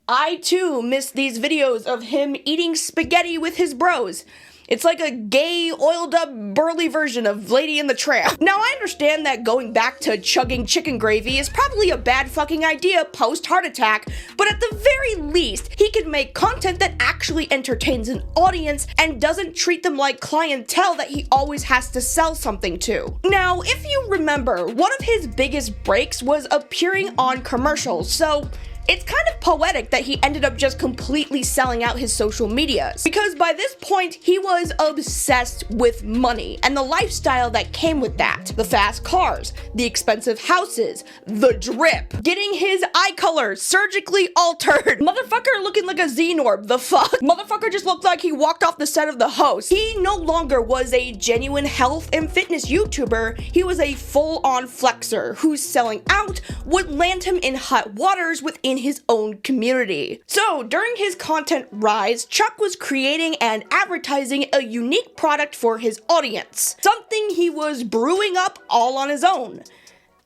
I too miss these videos of him eating spaghetti with his bros. It's like a gay, oiled-up, burly version of Lady and the Tramp. Now, I understand that going back to chugging chicken gravy is probably a bad fucking idea post-heart attack, but at the very least, he can make content that actually entertains an audience and doesn't treat them like clientele that he always has to sell something to. Now, if you remember, one of his biggest breaks was appearing on commercials, so it's kind of poetic that he ended up just completely selling out his social medias, because by this point, he was obsessed with money and the lifestyle that came with that. The fast cars, the expensive houses, the drip, getting his eye color surgically altered, motherfucker looking like a Xenorb, the fuck? Motherfucker just looked like he walked off the set of The Host. He no longer was a genuine health and fitness YouTuber, he was a full-on flexer whose selling out would land him in hot waters within his own community. So during his content rise, Chuck was creating and advertising a unique product for his audience, something he was brewing up all on his own.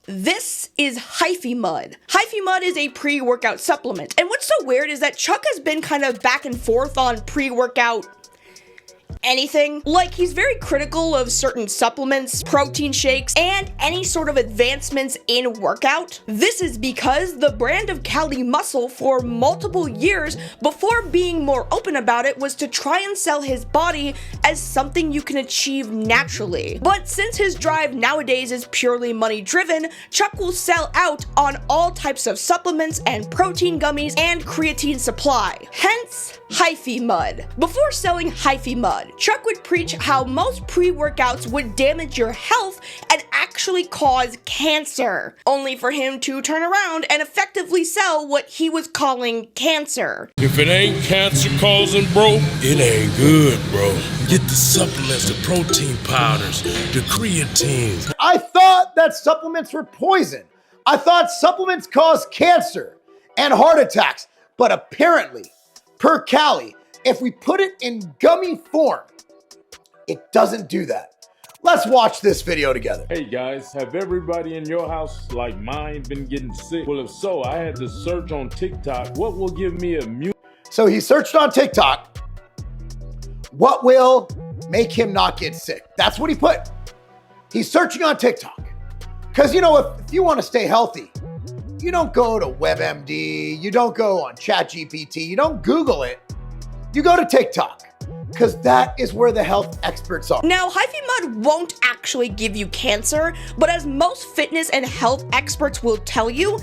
This is Hyphy Mud. Hyphy Mud is a pre-workout supplement, and what's so weird is that Chuck has been kind of back and forth on pre-workout anything. Like, he's very critical of certain supplements, protein shakes, and any sort of advancements in workout. This is because the brand of Cali Muscle for multiple years before being more open about it was to try and sell his body as something you can achieve naturally. But since his drive nowadays is purely money driven, Chuck will sell out on all types of supplements and protein gummies and creatine supply. Hence, Hyphy Mud. Before selling Hyphy Mud, Chuck would preach how most pre-workouts would damage your health and actually cause cancer, only for him to turn around and effectively sell what he was calling cancer. If it ain't cancer causing, bro, it ain't good, bro. Get the supplements, the protein powders, the creatines. I thought that supplements were poison. I thought supplements cause cancer and heart attacks, but apparently, per Cali, if we put it in gummy form, it doesn't do that. Let's watch this video together. Hey guys, have everybody in your house like mine been getting sick? Well, if so, I had to search on TikTok what will give me a So he searched on TikTok, what will make him not get sick? That's what he put. He's searching on TikTok. Because, you know, if you want to stay healthy, you don't go to WebMD, you don't go on ChatGPT, you don't Google it, you go to TikTok. Because that is where the health experts are. Now, Hyphy Mud won't actually give you cancer, but as most fitness and health experts will tell you,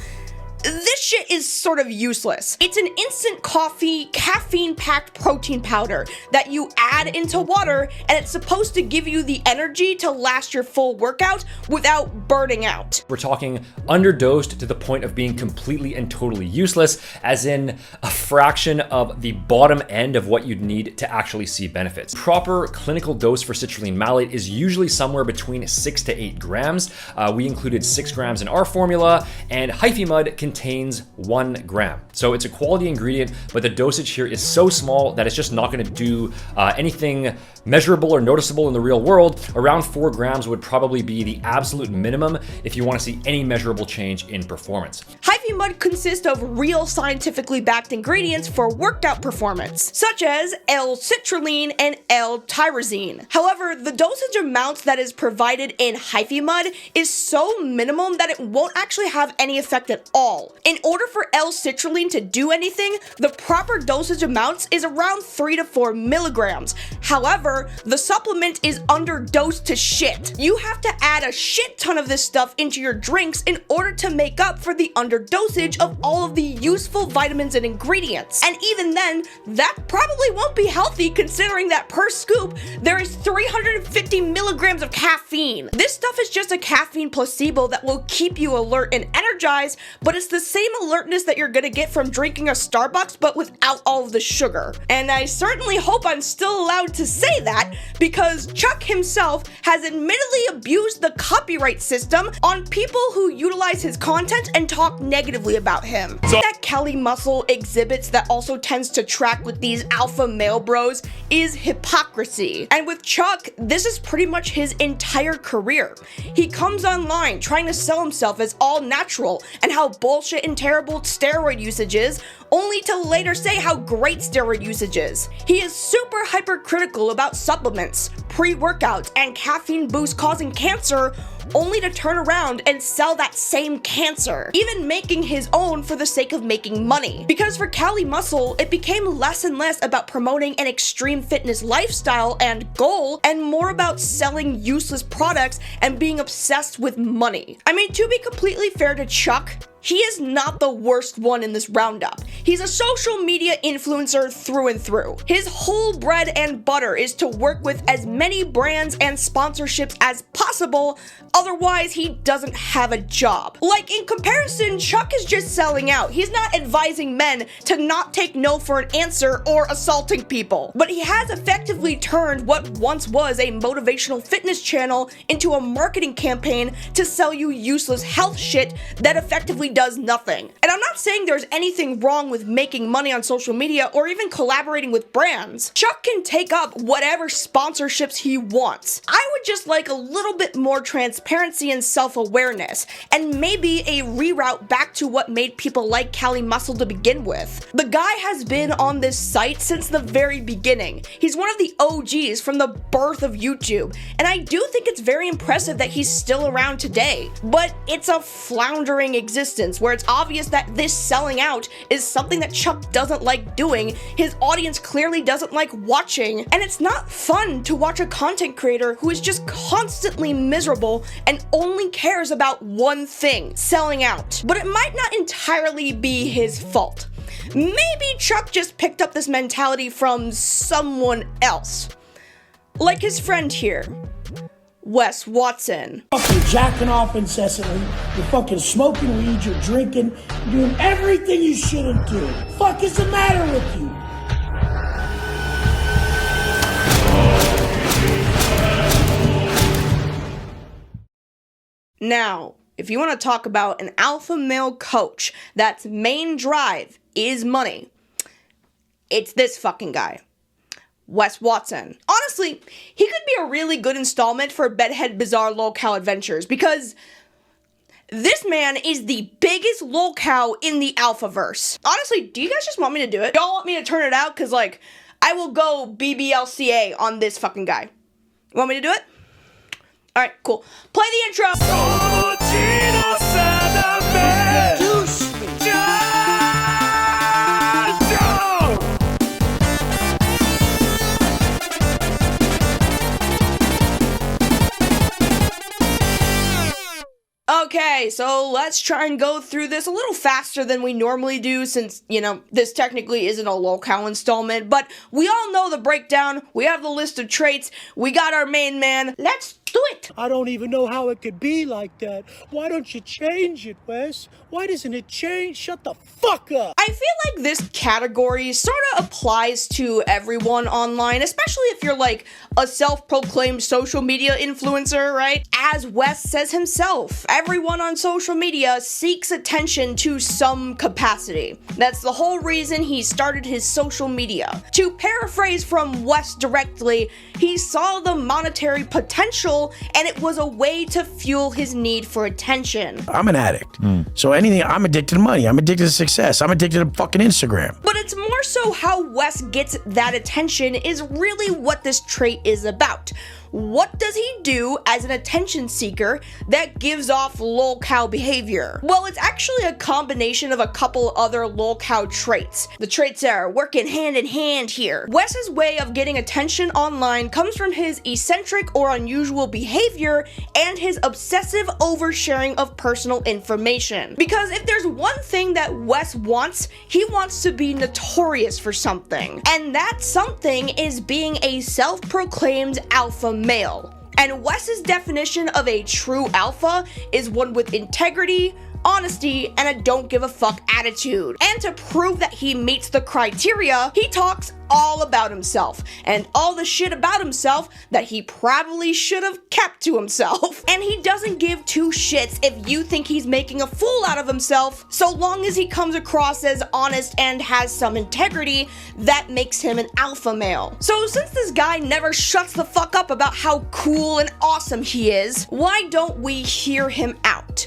this shit is sort of useless. It's an instant coffee, caffeine-packed protein powder that you add into water, and it's supposed to give you the energy to last your full workout without burning out. We're talking underdosed to the point of being completely and totally useless, as in a fraction of the bottom end of what you'd need to actually see benefits. Proper clinical dose for citrulline malate is usually somewhere between 6 to 8 grams. We included 6 grams in our formula, and Hyphy Mud contains 1 gram. So it's a quality ingredient, but the dosage here is so small that it's just not going to do anything measurable or noticeable in the real world. Around 4 grams would probably be the absolute minimum if you want to see any measurable change in performance. Hyphy Mud consists of real scientifically backed ingredients for workout performance, such as L-citrulline and L-tyrosine. However, the dosage amount that is provided in Hyphy Mud is so minimum that it won't actually have any effect at all. In order for L-citrulline to do anything, the proper dosage amounts is around 3 to 4 milligrams. However, the supplement is underdosed to shit. You have to add a shit ton of this stuff into your drinks in order to make up for the underdosage of all of the useful vitamins and ingredients. And even then, that probably won't be healthy considering that per scoop, there is 350 milligrams of caffeine. This stuff is just a caffeine placebo that will keep you alert and energized, but it's the same alertness that you're gonna get from drinking a Starbucks, but without all of the sugar. And I certainly hope I'm still allowed to say that, because Chuck himself has admittedly abused the copyright system on people who utilize his content and talk negatively about him. That Cali Muscle exhibits that also tends to track with these alpha male bros is hypocrisy. And with Chuck, this is pretty much his entire career. He comes online trying to sell himself as all natural and how bullshit and terrible steroid usage is, only to later say how great steroid usage is. He is super hypercritical about supplements, pre-workouts, and caffeine boosts causing cancer, only to turn around and sell that same cancer, even making his own for the sake of making money. Because for Cali Muscle, it became less and less about promoting an extreme fitness lifestyle and goal, and more about selling useless products and being obsessed with money. I mean, to be completely fair to Chuck, he is not the worst one in this roundup. He's a social media influencer through and through. His whole bread and butter is to work with as many brands and sponsorships as possible, otherwise he doesn't have a job. Like, in comparison, Chuck is just selling out. He's not advising men to not take no for an answer or assaulting people. But he has effectively turned what once was a motivational fitness channel into a marketing campaign to sell you useless health shit that effectively does nothing. And I'm not saying there's anything wrong with making money on social media or even collaborating with brands. Chuck can take up whatever sponsorships he wants. I would just like a little bit more transparency transparency and self-awareness, and maybe a reroute back to what made people like Cali Muscle to begin with. The guy has been on this site since the very beginning. He's one of the OGs from the birth of YouTube, and I do think it's very impressive that he's still around today. But it's a floundering existence where it's obvious that this selling out is something that Chuck doesn't like doing, his audience clearly doesn't like watching, and it's not fun to watch a content creator who is just constantly miserable and only cares about one thing, selling out. But it might not entirely be his fault. Maybe Chuck just picked up this mentality from someone else. Like his friend here, Wes Watson. Fucking jacking off incessantly, you're fucking smoking weed, you're drinking, you're doing everything you shouldn't do. Fuck is the matter with you? Now, if you want to talk about an alpha male coach that's main drive is money, it's this fucking guy, Wes Watson. Honestly, he could be a really good installment for Bedhead Bizarre Lolcow Adventures, because this man is the biggest lolcow in the Alphaverse. Honestly, do you guys just want me to do it? Y'all want me to turn it out? Because, like, I will go BBLCA on this fucking guy. You want me to do it? Alright, cool. Play the intro! Okay, so let's try and go through this a little faster than we normally do since, you know, this technically isn't a lolcow installment, but we all know the breakdown, we have the list of traits, we got our main man, let's do it! I don't even know how it could be like that. Why don't you change it, Wes? Why doesn't it change? Shut the fuck up! I feel like this category sort of applies to everyone online, especially if you're like a self-proclaimed social media influencer, right? As Wes says himself, everyone on social media seeks attention to some capacity. That's the whole reason he started his social media. To paraphrase from Wes directly, he saw the monetary potential and it was a way to fuel his need for attention. I'm an addict. So anything, I'm addicted to money. I'm addicted to success. I'm addicted to fucking Instagram. But it's more so how Wes gets that attention is really what this trait is about. What does he do as an attention seeker that gives off lolcow behavior? Well, it's actually a combination of a couple other lolcow traits. The traits are working hand in hand here. Wes's way of getting attention online comes from his eccentric or unusual behavior and his obsessive oversharing of personal information. Because if there's one thing that Wes wants, he wants to be notorious for something. And that something is being a self-proclaimed alpha male. And Wes's definition of a true alpha is one with integrity, honesty, and a don't give a fuck attitude. And to prove that he meets the criteria, he talks all about himself and all the shit about himself that he probably should have kept to himself. And he doesn't give two shits if you think he's making a fool out of himself, so long as he comes across as honest and has some integrity, that makes him an alpha male. So since this guy never shuts the fuck up about how cool and awesome he is, why don't we hear him out?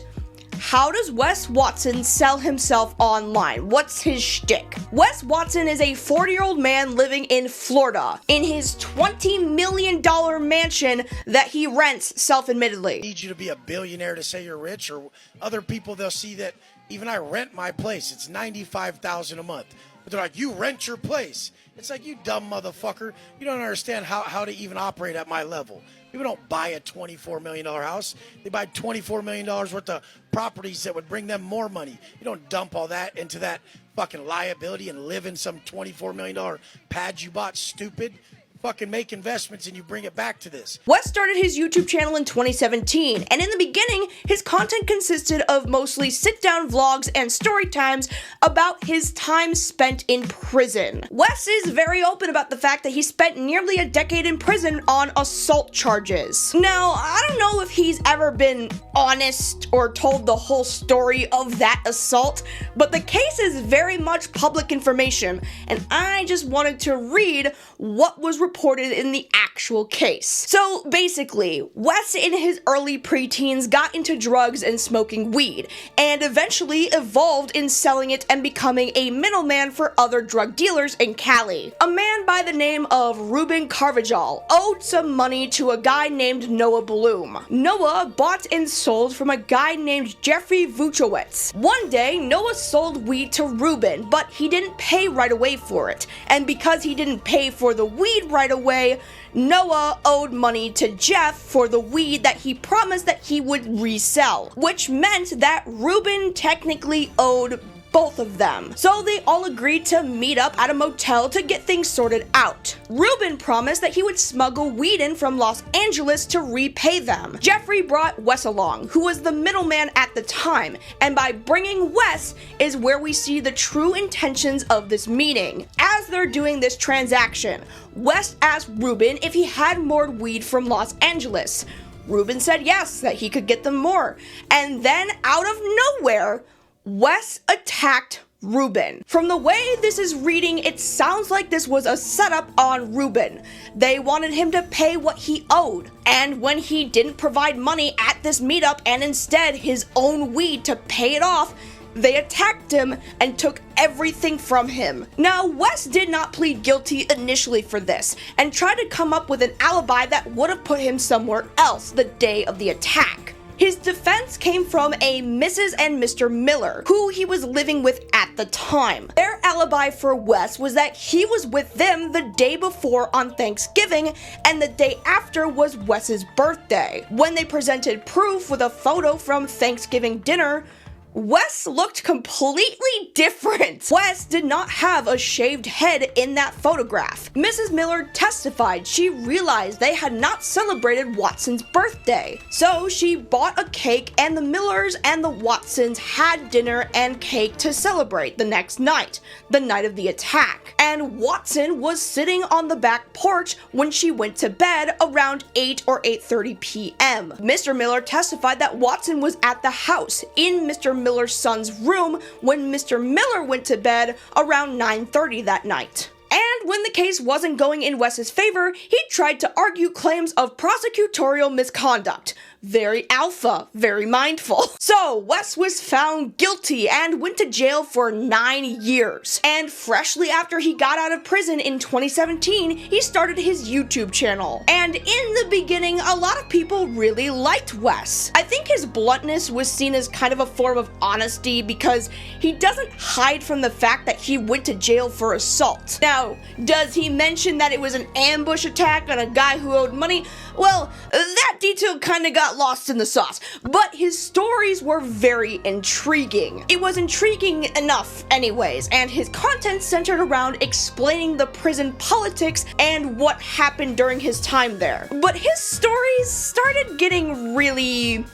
How does Wes Watson sell himself online? What's his shtick? Wes Watson is a 40-year-old man living in Florida in his $20 million mansion that he rents self-admittedly. I need you to be a billionaire to say you're rich, or other people, they'll see that even I rent my place. It's $95,000 a month. But they're like, you rent your place. It's like, you dumb motherfucker. You don't understand how to even operate at my level. People don't buy a $24 million house. They buy $24 million worth of properties that would bring them more money. You don't dump all that into that fucking liability and live in some $24 million pad you bought, stupid. Fucking make investments and you bring it back to this. Wes started his YouTube channel in 2017, and in the beginning, his content consisted of mostly sit-down vlogs and story times about his time spent in prison. Wes is very open about the fact that he spent nearly a decade in prison on assault charges. Now, I don't know if he's ever been honest or told the whole story of that assault, but the case is very much public information, and I just wanted to read what was reported reported in the actual case. So basically, Wes in his early preteens got into drugs and smoking weed, and eventually evolved in selling it and becoming a middleman for other drug dealers in Cali. A man by the name of Ruben Carvajal owed some money to a guy named Noah Bloom. Noah bought and sold from a guy named Jeffrey Vuchowitz. One day, Noah sold weed to Ruben, but he didn't pay right away for it, and because he didn't pay for the weed right away, Noah owed money to Jeff for the weed that he promised that he would resell, which meant that Ruben technically owed both of them. So they all agreed to meet up at a motel to get things sorted out. Ruben promised that he would smuggle weed in from Los Angeles to repay them. Jeffrey brought Wes along, who was the middleman at the time, and by bringing Wes is where we see the true intentions of this meeting. As they're doing this transaction, Wes asked Ruben if he had more weed from Los Angeles. Ruben said yes, that he could get them more. And then out of nowhere, Wes attacked Ruben. From the way this is reading, it sounds like this was a setup on Ruben. They wanted him to pay what he owed, and when he didn't provide money at this meetup and instead his own weed to pay it off, they attacked him and took everything from him. Now, Wes did not plead guilty initially for this and tried to come up with an alibi that would have put him somewhere else the day of the attack. His defense came from a Mrs. and Mr. Miller, who he was living with at the time. Their alibi for Wes was that he was with them the day before on Thanksgiving, and the day after was Wes's birthday. When they presented proof with a photo from Thanksgiving dinner, Wes looked completely different. Wes did not have a shaved head in that photograph. Mrs. Miller testified she realized they had not celebrated Watson's birthday. So she bought a cake, and the Millers and the Watsons had dinner and cake to celebrate the next night, the night of the attack. And Watson was sitting on the back porch when she went to bed around 8 or 8:30 p.m. Mr. Miller testified that Watson was at the house in Mr. Miller's son's room when Mr. Miller went to bed around 9:30 that night. And when the case wasn't going in Wes's favor, he tried to argue claims of prosecutorial misconduct. Very alpha, very mindful. So Wes was found guilty and went to jail for 9 years. And freshly after he got out of prison in 2017, he started his YouTube channel. And in the beginning, a lot of people really liked Wes. I think his bluntness was seen as kind of a form of honesty because he doesn't hide from the fact that he went to jail for assault. Now, does he mention that it was an ambush attack on a guy who owed money? Well, that detail kind of got lost in the sauce, but his stories were very intriguing. It was intriguing enough anyways, and his content centered around explaining the prison politics and what happened during his time there. But his stories started getting really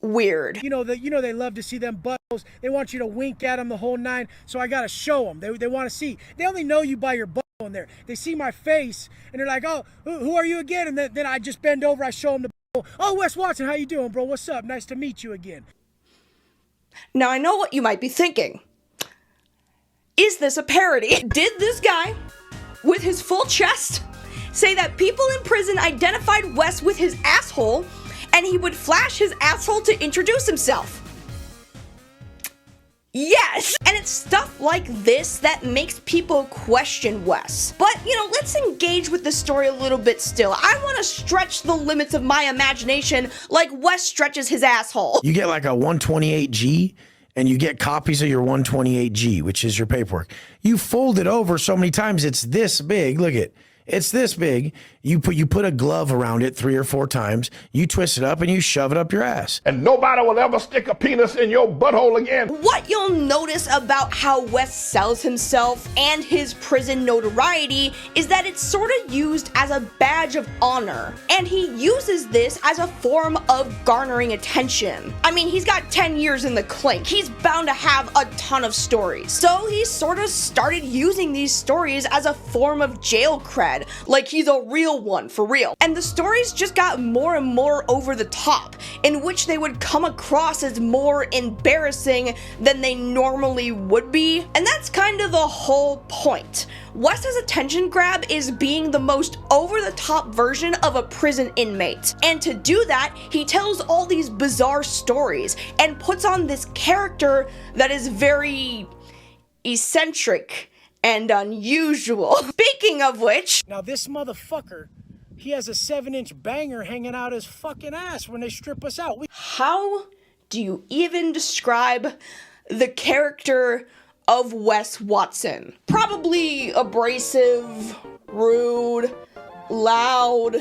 weird. You know they love to see them buttholes. They want you to wink at them the whole nine, so I gotta show them. They want to see. They only know you by your butthole in there. They see my face, and they're like, oh, who are you again? And then I just bend over, I show them the butthole. Oh, Wes Watson, how you doing, bro? What's up? Nice to meet you again. Now, I know what you might be thinking. Is this a parody? Did this guy, with his full chest, say that people in prison identified Wes with his asshole, and he would flash his asshole to introduce himself? Yes! And it's stuff like this that makes people question Wes. But, let's engage with the story a little bit still. I want to stretch the limits of my imagination like Wes stretches his asshole. You get like a 128G, and you get copies of your 128G, which is your paperwork. You fold it over so many times, it's this big. Look at it's this big. You put a glove around it 3 or 4 times. You twist it up and you shove it up your ass. And nobody will ever stick a penis in your butthole again. What you'll notice about how Wes sells himself and his prison notoriety is that it's sort of used as a badge of honor. And he uses this as a form of garnering attention. I mean, he's got 10 years in the clink. He's bound to have a ton of stories. So he sort of started using these stories as a form of jail cred. bread, like he's a real one for real. And the stories just got more and more over the top, in which they would come across as more embarrassing than they normally would be. And that's kind of the whole point. Wes's attention grab is being the most over-the-top version of a prison inmate. And to do that, he tells all these bizarre stories and puts on this character that is very eccentric and unusual. Speaking of which... Now this motherfucker, he has a 7-inch banger hanging out his fucking ass when they strip us out. How do you even describe the character of Wes Watson? Probably abrasive, rude, loud,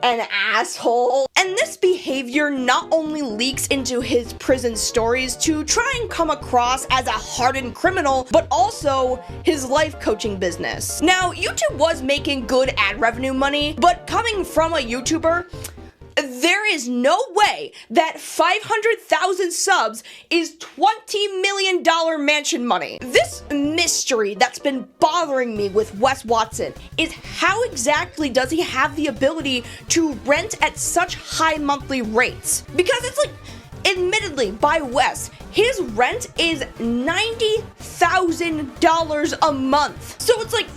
an asshole. And this behavior not only leaks into his prison stories to try and come across as a hardened criminal, but also his life coaching business. Now, YouTube was making good ad revenue money, but coming from a YouTuber, there is no way that 500,000 subs is $20 million mansion money. This mystery that's been bothering me with Wes Watson is how exactly does he have the ability to rent at such high monthly rates? Because it's like, admittedly, by Wes, his rent is $90,000 a month. So it's like,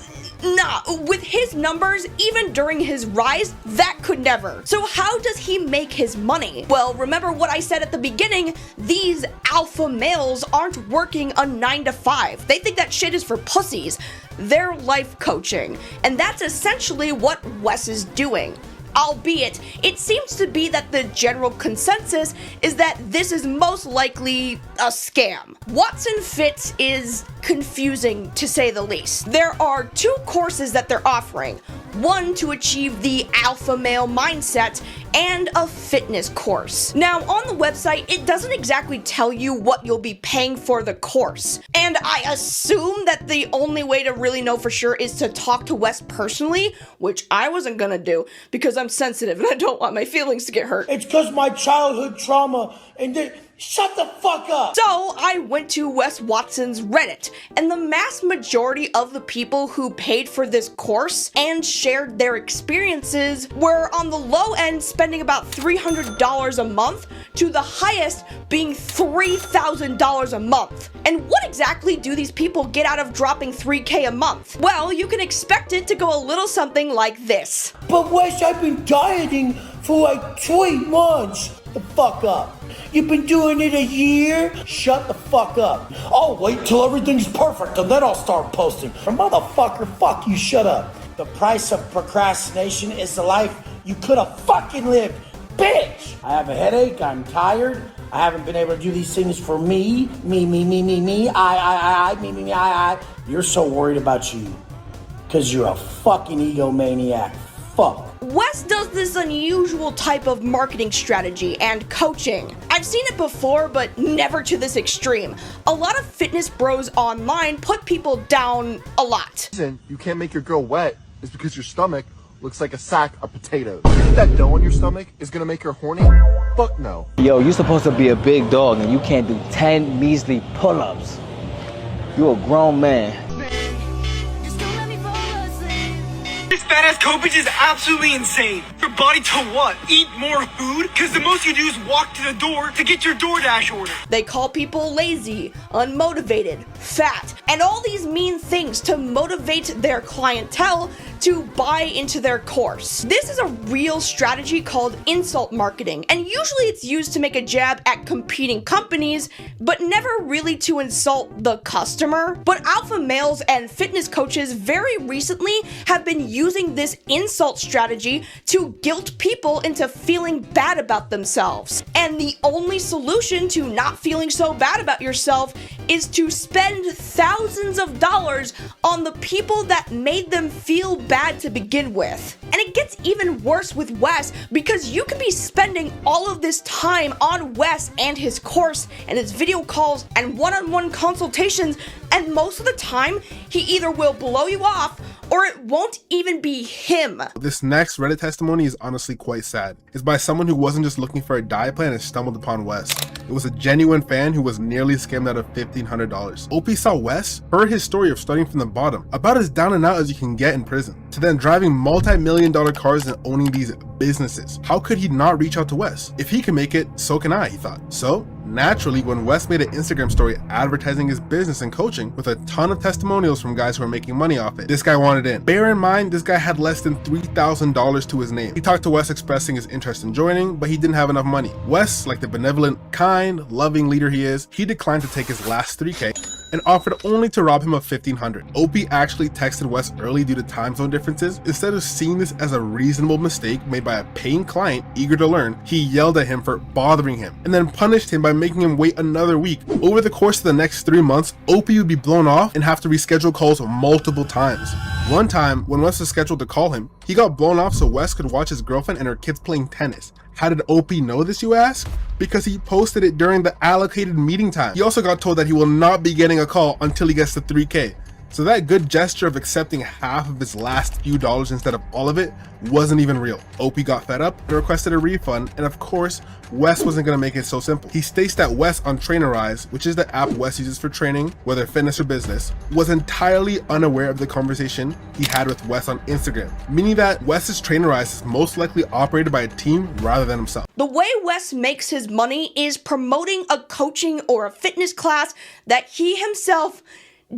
nah, with his numbers, even during his rise, that could never. So how does he make his money? Well, remember what I said at the beginning, these alpha males aren't working a 9-to-5. They think that shit is for pussies. They're life coaching, and that's essentially what Wes is doing. Albeit, it seems to be that the general consensus is that this is most likely a scam. Watson Fits is confusing, to say the least. There are 2 courses that they're offering. One to achieve the alpha male mindset, and a fitness course. Now, on the website, it doesn't exactly tell you what you'll be paying for the course. And I assume that the only way to really know for sure is to talk to Wes personally, which I wasn't gonna do because I'm sensitive and I don't want my feelings to get hurt. It's because my childhood trauma and shut the fuck up! So I went to Wes Watson's Reddit, and the mass majority of the people who paid for this course and shared their experiences were on the low end spending about $300 a month to the highest being $3,000 a month. And what exactly do these people get out of dropping $3K a month? Well, you can expect it to go a little something like this. But Wes, I've been dieting for like 3 months. The fuck up. You've been doing it a year? Shut the fuck up. I'll wait till everything's perfect and then I'll start posting. Motherfucker, fuck you, shut up. The price of procrastination is the life you could have fucking lived. Bitch! I have a headache, I'm tired. I haven't been able to do these things for me. Me, I. You're so worried about you. Cause you're a fucking egomaniac. Fuck. Wes does this unusual type of marketing strategy and coaching. I've seen it before, but never to this extreme. A lot of fitness bros online put people down a lot. The reason you can't make your girl wet is because your stomach looks like a sack of potatoes. You think that dough on your stomach is gonna make her horny? Fuck no. Yo, you're supposed to be a big dog and you can't do 10 measly pull-ups. You a grown man. This fat ass copage is absolutely insane. Your body to what? Eat more food? Cause the most you do is walk to the door to get your DoorDash order. They call people lazy, unmotivated, fat, and all these mean things to motivate their clientele to buy into their course. This is a real strategy called insult marketing, and usually it's used to make a jab at competing companies, but never really to insult the customer. But alpha males and fitness coaches very recently have been using this insult strategy to guilt people into feeling bad about themselves. And the only solution to not feeling so bad about yourself is to spend thousands of dollars on the people that made them feel bad to begin with. And it gets even worse with Wes because you could be spending all of this time on Wes and his course and his video calls and one-on-one consultations, and most of the time he either will blow you off or it won't even be him. This next Reddit testimony is honestly quite sad. It's by someone who wasn't just looking for a diet plan and stumbled upon Wes. It was a genuine fan who was nearly scammed out of $1,500. OP saw Wes, heard his story of starting from the bottom, about as down and out as you can get in prison, to then driving multi-million-dollar cars and owning these businesses. How could he not reach out to Wes? If he can make it, so can I, he thought. So, naturally, when Wes made an Instagram story advertising his business and coaching with a ton of testimonials from guys who are making money off it, this guy wanted in. Bear in mind, this guy had less than $3,000 to his name. He talked to Wes expressing his interest in joining, but he didn't have enough money. Wes, like the benevolent, kind, loving leader he is, he declined to take his last $3K and offered only to rob him of $1,500. OP actually texted Wes early due to time zone differences. Instead of seeing this as a reasonable mistake made by a paying client eager to learn, he yelled at him for bothering him and then punished him by making him wait another week. Over the course of the next 3 months, OP would be blown off and have to reschedule calls multiple times. One time, when Wes was scheduled to call him, he got blown off so Wes could watch his girlfriend and her kids playing tennis. How did OP know this, you ask? Because he posted it during the allocated meeting time. He also got told that he will not be getting a call until he gets to 3K. So that good gesture of accepting half of his last few dollars instead of all of it wasn't even real. OP got fed up and requested a refund, and of course, Wes wasn't gonna make it so simple. He states that Wes on Trainerize, which is the app Wes uses for training, whether fitness or business, was entirely unaware of the conversation he had with Wes on Instagram, meaning that Wes's Trainerize is most likely operated by a team rather than himself. The way Wes makes his money is promoting a coaching or a fitness class that he himself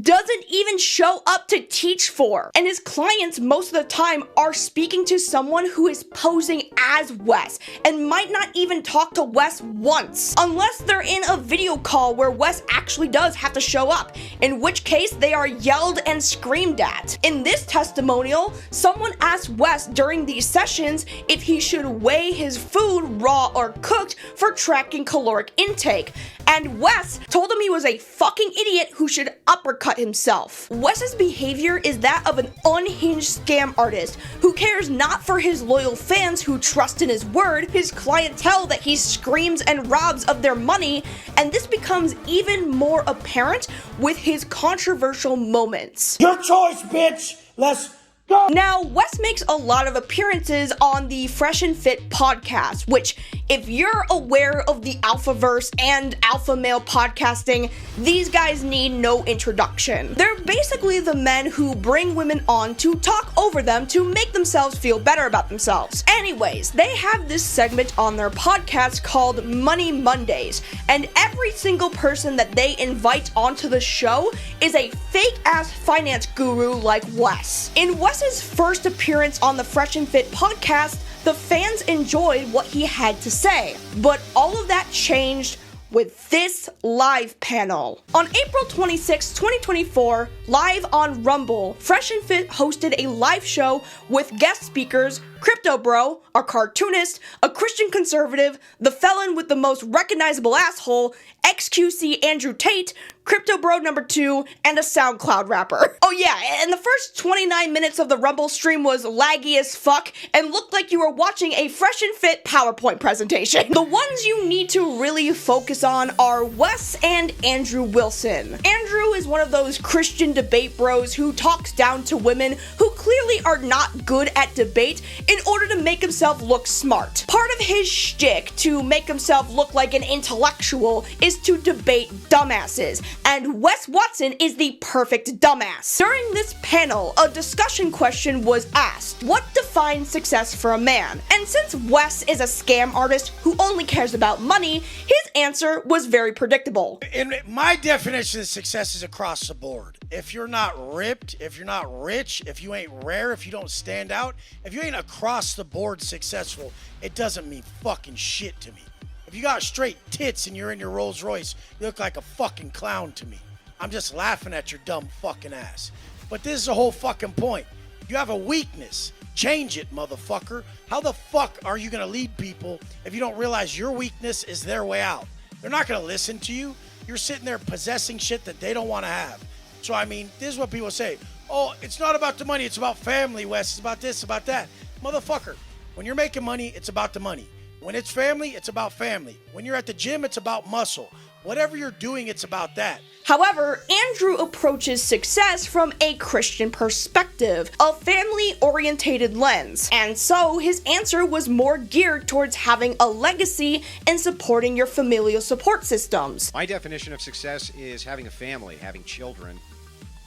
doesn't even show up to teach for. And his clients most of the time are speaking to someone who is posing as Wes and might not even talk to Wes once, unless they're in a video call where Wes actually does have to show up, in which case they are yelled and screamed at. In this testimonial, someone asked Wes during these sessions if he should weigh his food raw or cooked for tracking caloric intake, and Wes told him he was a fucking idiot who should uppercut himself. Wes's behavior is that of an unhinged scam artist who cares not for his loyal fans who trust in his word, his clientele that he screams and robs of their money, and this becomes even more apparent with his controversial moments. Your choice, bitch! Let's go! Now, Wes makes a lot of appearances on the Fresh and Fit podcast, which, if you're aware of the Alphaverse and alpha male podcasting, these guys need no introduction. They're basically the men who bring women on to talk over them to make themselves feel better about themselves. Anyways, they have this segment on their podcast called Money Mondays, and every single person that they invite onto the show is a fake-ass finance guru like Wes. In Wes's first appearance on the Fresh and Fit podcast, the fans enjoyed what he had to say, but all of that changed with this live panel. On April 26, 2024, live on Rumble, Fresh and Fit hosted a live show with guest speakers Crypto Bro, a cartoonist, a Christian conservative, the felon with the most recognizable asshole, XQC Andrew Tate, Crypto Bro number 2, and a SoundCloud rapper. Oh yeah, and the first 29 minutes of the Rumble stream was laggy as fuck and looked like you were watching a Fresh and Fit PowerPoint presentation. The ones you need to really focus on are Wes and Andrew Wilson. Andrew is one of those Christian debate bros who talks down to women who clearly are not good at debate in order to make himself look smart. Part of his shtick to make himself look like an intellectual is to debate dumbasses, and Wes Watson is the perfect dumbass. During this panel, a discussion question was asked: what defines success for a man? And since Wes is a scam artist who only cares about money, his answer was very predictable. And my definition of success is across the board. If you're not ripped, if you're not rich, if you ain't rare, if you don't stand out, if you ain't across the board successful, it doesn't mean fucking shit to me. If you got straight tits and you're in your Rolls Royce, you look like a fucking clown to me. I'm just laughing at your dumb fucking ass. But this is the whole fucking point. You have a weakness. Change it, motherfucker. How the fuck are you gonna lead people if you don't realize your weakness is their way out? They're not gonna listen to you. You're sitting there possessing shit that they don't want to have. So, I mean, this is what people say. Oh, it's not about the money. It's about family, Wes. It's about this, about that. Motherfucker, when you're making money, it's about the money. When it's family, it's about family. When you're at the gym, it's about muscle. Whatever you're doing, it's about that. However, Andrew approaches success from a Christian perspective, a family-orientated lens, and so his answer was more geared towards having a legacy and supporting your familial support systems. My definition of success is having a family, having children,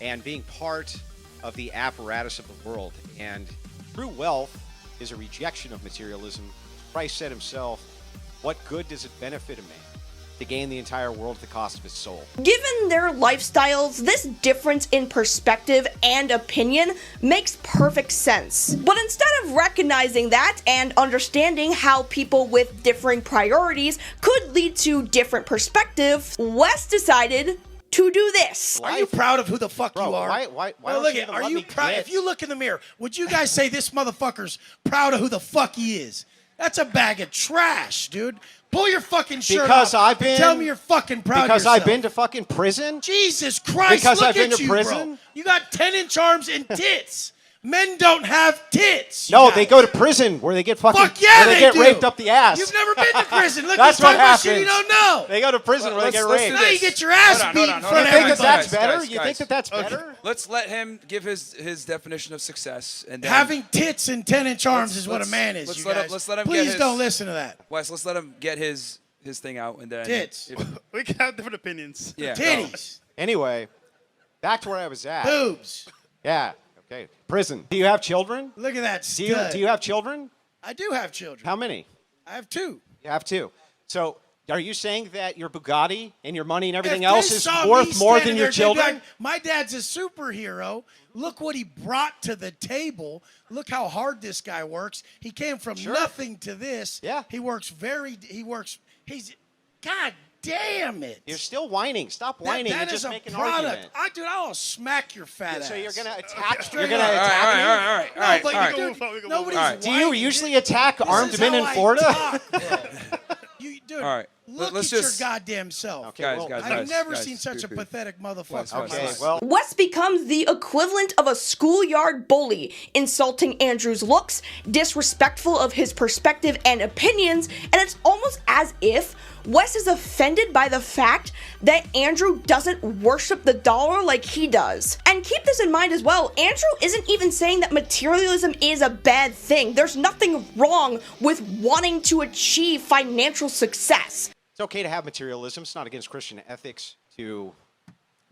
and being part of the apparatus of the world. And true wealth is a rejection of materialism. Christ said himself, "What good does it benefit a man to gain the entire world at the cost of his soul?" Given their lifestyles, this difference in perspective and opinion makes perfect sense. But instead of recognizing that and understanding how people with differing priorities could lead to different perspectives, Wes decided to do this. Are you proud of who the fuck Bro, you are? why Well, don't look you at, even are let you me proud? get- If you look in the mirror, would you guys say this motherfucker's proud of who the fuck he is? That's a bag of trash, dude. Pull your fucking shirt Because off I've and been- tell me you're fucking proud Because of yourself. I've been to fucking prison? Jesus Christ, Because look I've been at to you, prison? bro. You got 10-inch arms and tits. Men don't have tits. No, you they guys. go to prison where they get fucking Fuck yeah, where they get do. raped up the ass. You've never been to prison. Look, That's you're what talking about shit you happens. don't know. They go to prison where they get let's raped. do Now you this. get your ass Hold on, beat hold in on, front hold of on. You think that everybody. that's better? Guys, You think that that's better? Let's let him give his definition of success. And then Having tits and 10-inch arms is what a man is, let's you let him- guys. let's let him get Please his- don't listen to that. Wes, let's let him get his thing out, and then Tits. We can have different opinions. Yeah. Titties. Anyway, back to where I was at. Boobs. Yeah. Okay. Prison. Do you have children? Look at that Do you stud. have children? I do have children. How many? I have 2. You have 2. So are you saying that your Bugatti and your money and everything If else they is saw me worth more standing than your there, they'd be children? like, my dad's a superhero. Look what he brought to the table. Look how hard this guy works. He came from nothing to this. Yeah. He's, God damn it. You're still whining. Stop whining That and is just a make an product. argument. I'll smack your fat ass. So you're gonna attack. Straight You're gonna up. attack me. All right. No, but nobody's whining. Do you usually attack This armed is men how in I Florida? talk, bro. Dude, All right. look Let's at just your goddamn self. Okay, guys, well, guys, I've guys, never guys, seen such a please. pathetic motherfucker. in my Okay, life. well, Wes becomes the equivalent of a schoolyard bully, insulting Andrew's looks, disrespectful of his perspective and opinions, and it's almost as if Wes is offended by the fact that Andrew doesn't worship the dollar like he does. And keep this in mind as well, Andrew isn't even saying that materialism is a bad thing. There's nothing wrong with wanting to achieve financial success. It's okay to have materialism. It's not against Christian ethics to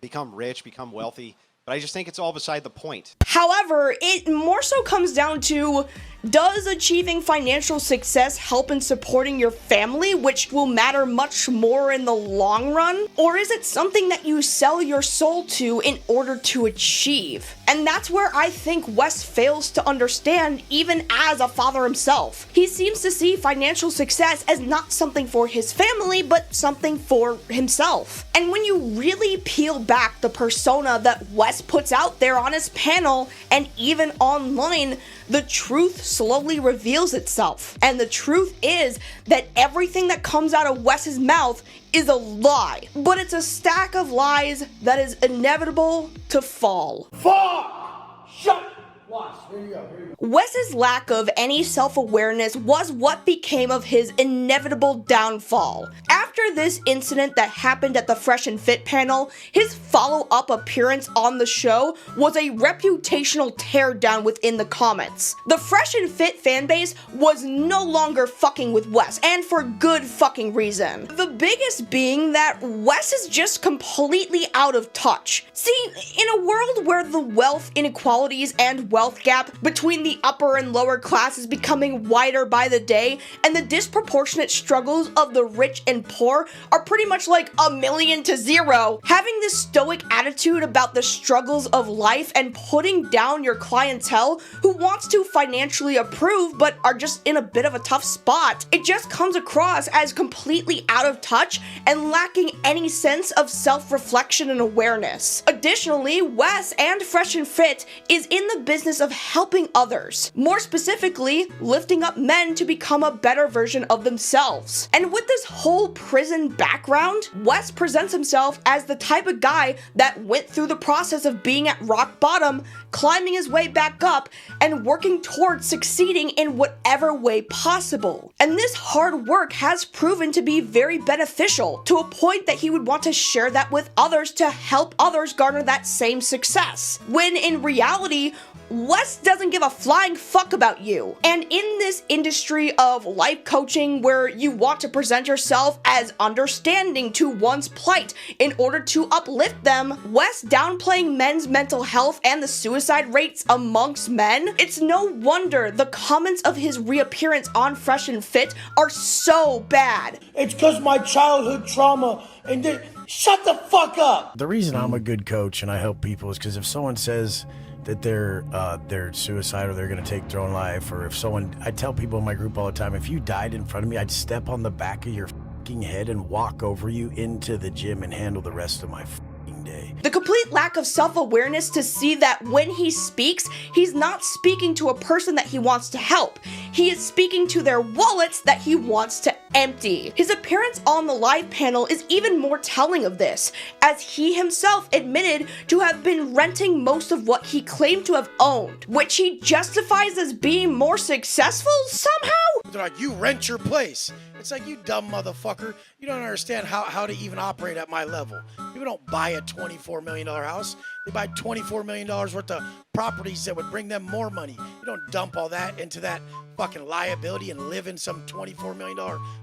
become rich, become wealthy. But I just think it's all beside the point. However, it more so comes down to, does achieving financial success help in supporting your family, which will matter much more in the long run? Or is it something that you sell your soul to in order to achieve? And that's where I think Wes fails to understand, even as a father himself. He seems to see financial success as not something for his family, but something for himself. And when you really peel back the persona that Wes puts out there on his panel and even online, the truth slowly reveals itself. And the truth is that everything that comes out of Wes's mouth is a lie. But it's a stack of lies that is inevitable to fall. Fuck! Shut! Watch. Here you go. Wes's lack of any self-awareness was what became of his inevitable downfall. After this incident that happened at the Fresh and Fit panel, his follow-up appearance on the show was a reputational teardown within the comments. The Fresh and Fit fanbase was no longer fucking with Wes, and for good fucking reason. The biggest being that Wes is just completely out of touch. See, in a world where the wealth inequalities and wealth gap between the upper and lower class is becoming wider by the day, and the disproportionate struggles of the rich and poor are pretty much like 1,000,000 to 0, having this stoic attitude about the struggles of life and putting down your clientele who wants to financially approve but are just in a bit of a tough spot, it just comes across as completely out of touch and lacking any sense of self-reflection and awareness. Additionally, Wes and Fresh and Fit is in the business of helping others, more specifically, lifting up men to become a better version of themselves. And with this whole prison background, Wes presents himself as the type of guy that went through the process of being at rock bottom, climbing his way back up, and working towards succeeding in whatever way possible. And this hard work has proven to be very beneficial, to a point that he would want to share that with others to help others garner that same success. When in reality, Wes doesn't give a flying fuck about you. And in this industry of life coaching where you want to present yourself as understanding to one's plight in order to uplift them, Wes downplaying men's mental health and the suicide rates amongst men, it's no wonder the comments of his reappearance on Fresh and Fit are so bad. It's because my childhood trauma and shut the fuck up. The reason I'm a good coach and I help people is because if someone says that they're suicide or they're gonna take their own life, or if someone, I tell people in my group all the time, if you died in front of me, I'd step on the back of your fucking head and walk over you into the gym and handle the rest of my fucking day. The complete lack of self-awareness to see that when he speaks, he's not speaking to a person that he wants to help. He is speaking to their wallets that he wants to empty. His appearance on the live panel is even more telling of this, as he himself admitted to have been renting most of what he claimed to have owned, which he justifies as being more successful somehow? They're like, you rent your place. It's like, you dumb motherfucker. You don't understand how to even operate at my level. People don't buy a $24 million house. They buy $24 million worth of properties that would bring them more money. You don't dump all that into that fucking liability and live in some $24 million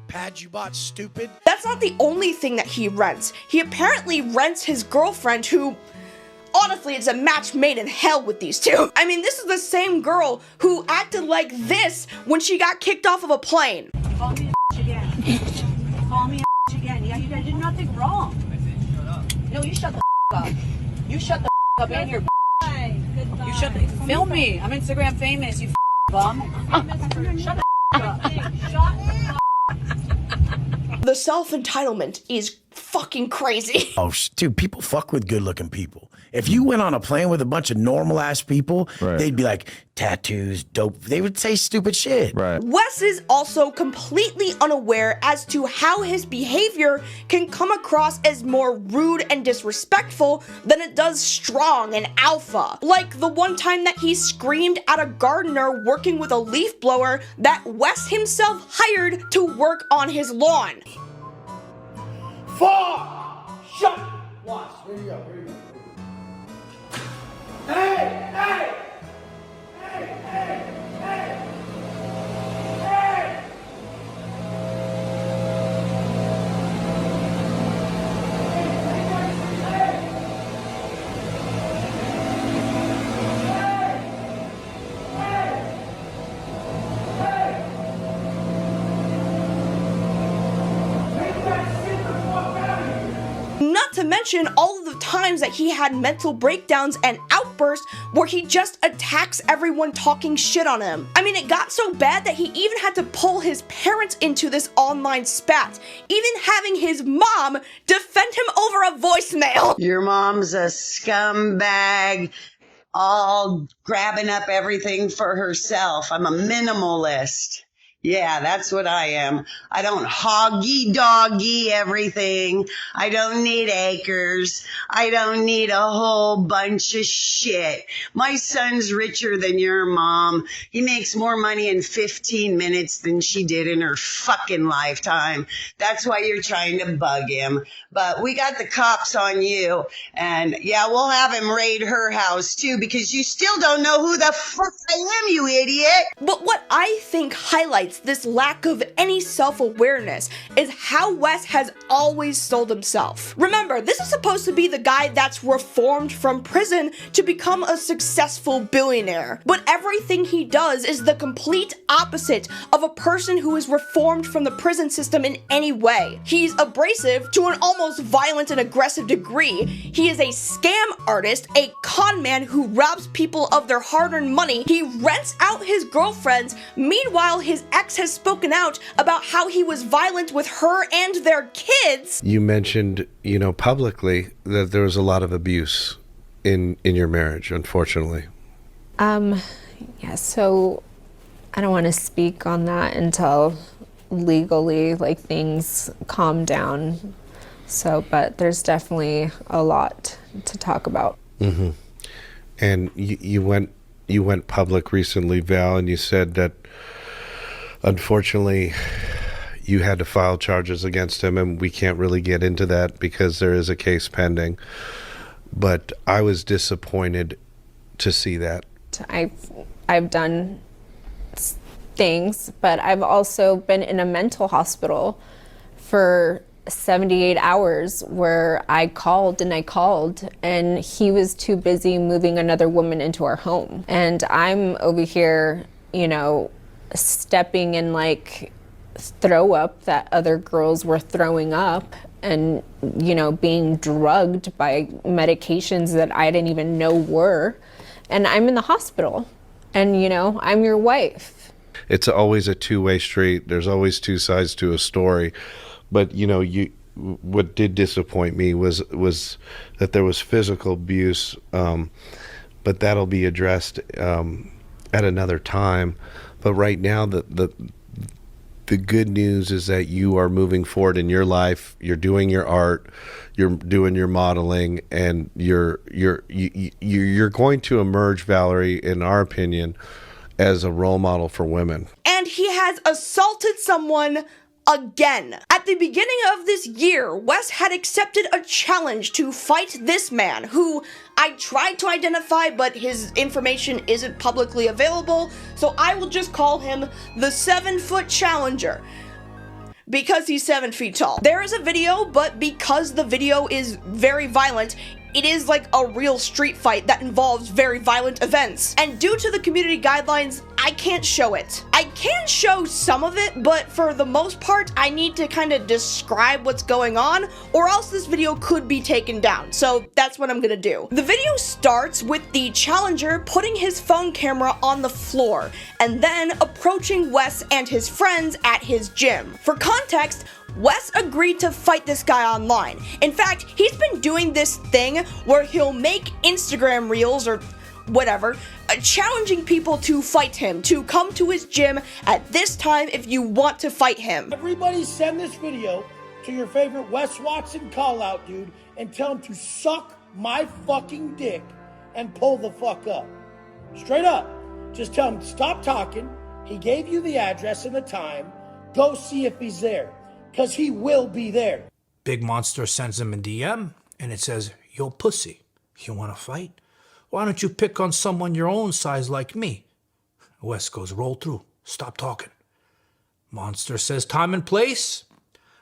pad you bought, stupid. That's not the only thing that he rents. He apparently rents his girlfriend, who, honestly, it's a match made in hell with these two. I mean, this is the same girl who acted like this when she got kicked off of a plane. Call me a again. Call me a again. Yeah, you guys did nothing wrong. Shut up. No, you shut the up. You shut the up and your Goodbye. You shut the film me. I'm Instagram famous, you bum. Shut the up. Shut The self-entitlement is fucking crazy. Oh, dude, people fuck with good-looking people. If you went on a plane with a bunch of normal-ass people, they'd be like, tattoos, dope. They would say stupid shit. Wes is also completely unaware as to how his behavior can come across as more rude and disrespectful than it does strong and alpha. Like the one time that he screamed at a gardener working with a leaf blower that Wes himself hired to work on his lawn. Fuck! Shut! Watch. Here you go. Here you go. Hey! Hey! Hey! Hey! Hey! Hey! Not to mention all of the times that he had mental breakdowns and outbursts where he just attacks everyone talking shit on him. I mean, it got so bad that he even had to pull his parents into this online spat, even having his mom defend him over a voicemail. Your mom's a scumbag, all grabbing up everything for herself. I'm a minimalist. Yeah, that's what I am. I don't hoggy-doggy everything. I don't need acres. I don't need a whole bunch of shit. My son's richer than your mom. He makes more money in 15 minutes than she did in her fucking lifetime. That's why you're trying to bug him. But we got the cops on you. And yeah, we'll have him raid her house too, because you still don't know who the fuck I am, you idiot. But what I think highlights this lack of any self-awareness is how Wes has always sold himself. Remember, this is supposed to be the guy that's reformed from prison to become a successful billionaire. But everything he does is the complete opposite of a person who is reformed from the prison system in any way. He's abrasive to an almost violent and aggressive degree. He is a scam artist, a con man who robs people of their hard-earned money. He rents out his girlfriends. Meanwhile, his ex has spoken out about how he was violent with her and their kids. You mentioned, publicly that there was a lot of abuse in your marriage, unfortunately. Yeah, so I don't want to speak on that until legally, like things calm down. So, but there's definitely a lot to talk about. Mm-hmm. And you went public recently, Val, and you said that unfortunately you had to file charges against him, and we can't really get into that because there is a case pending. But I was disappointed to see that. I've done things, but I've also been in a mental hospital for 78 hours where I called and he was too busy moving another woman into our home. And I'm over here, you know, stepping in like throw up that other girls were throwing up and, you know, being drugged by medications that I didn't even know were. And I'm in the hospital and, you know, I'm your wife. It's always a two-way street. There's always two sides to a story. But, you know, what did disappoint me was that there was physical abuse, but that'll be addressed at another time. But right now, the good news is that you are moving forward in your life. You're doing your art, you're doing your modeling, and you're going to emerge, Valerie, in our opinion, as a role model for women. And he has assaulted someone again. At the beginning of this year, Wes had accepted a challenge to fight this man, who I tried to identify, but his information isn't publicly available, so I will just call him the 7-foot challenger, because he's 7 feet tall. There is a video, but because the video is very violent, it is like a real street fight that involves very violent events. And due to the community guidelines, I can't show it. I can show some of it, but for the most part, I need to kind of describe what's going on, or else this video could be taken down. So that's what I'm gonna do. The video starts with the challenger putting his phone camera on the floor, and then approaching Wes and his friends at his gym. For context, Wes agreed to fight this guy online. In fact, he's been doing this thing where he'll make Instagram reels or whatever, challenging people to fight him, to come to his gym at this time if you want to fight him. Everybody send this video to your favorite Wes Watson call out dude and tell him to suck my fucking dick and pull the fuck up. Straight up. Just tell him to stop talking. He gave you the address and the time. Go see if he's there. Because he will be there. Big Monster sends him a DM, and it says, yo, pussy, you want to fight? Why don't you pick on someone your own size like me? Wes goes, roll through. Stop talking. Monster says, time and place.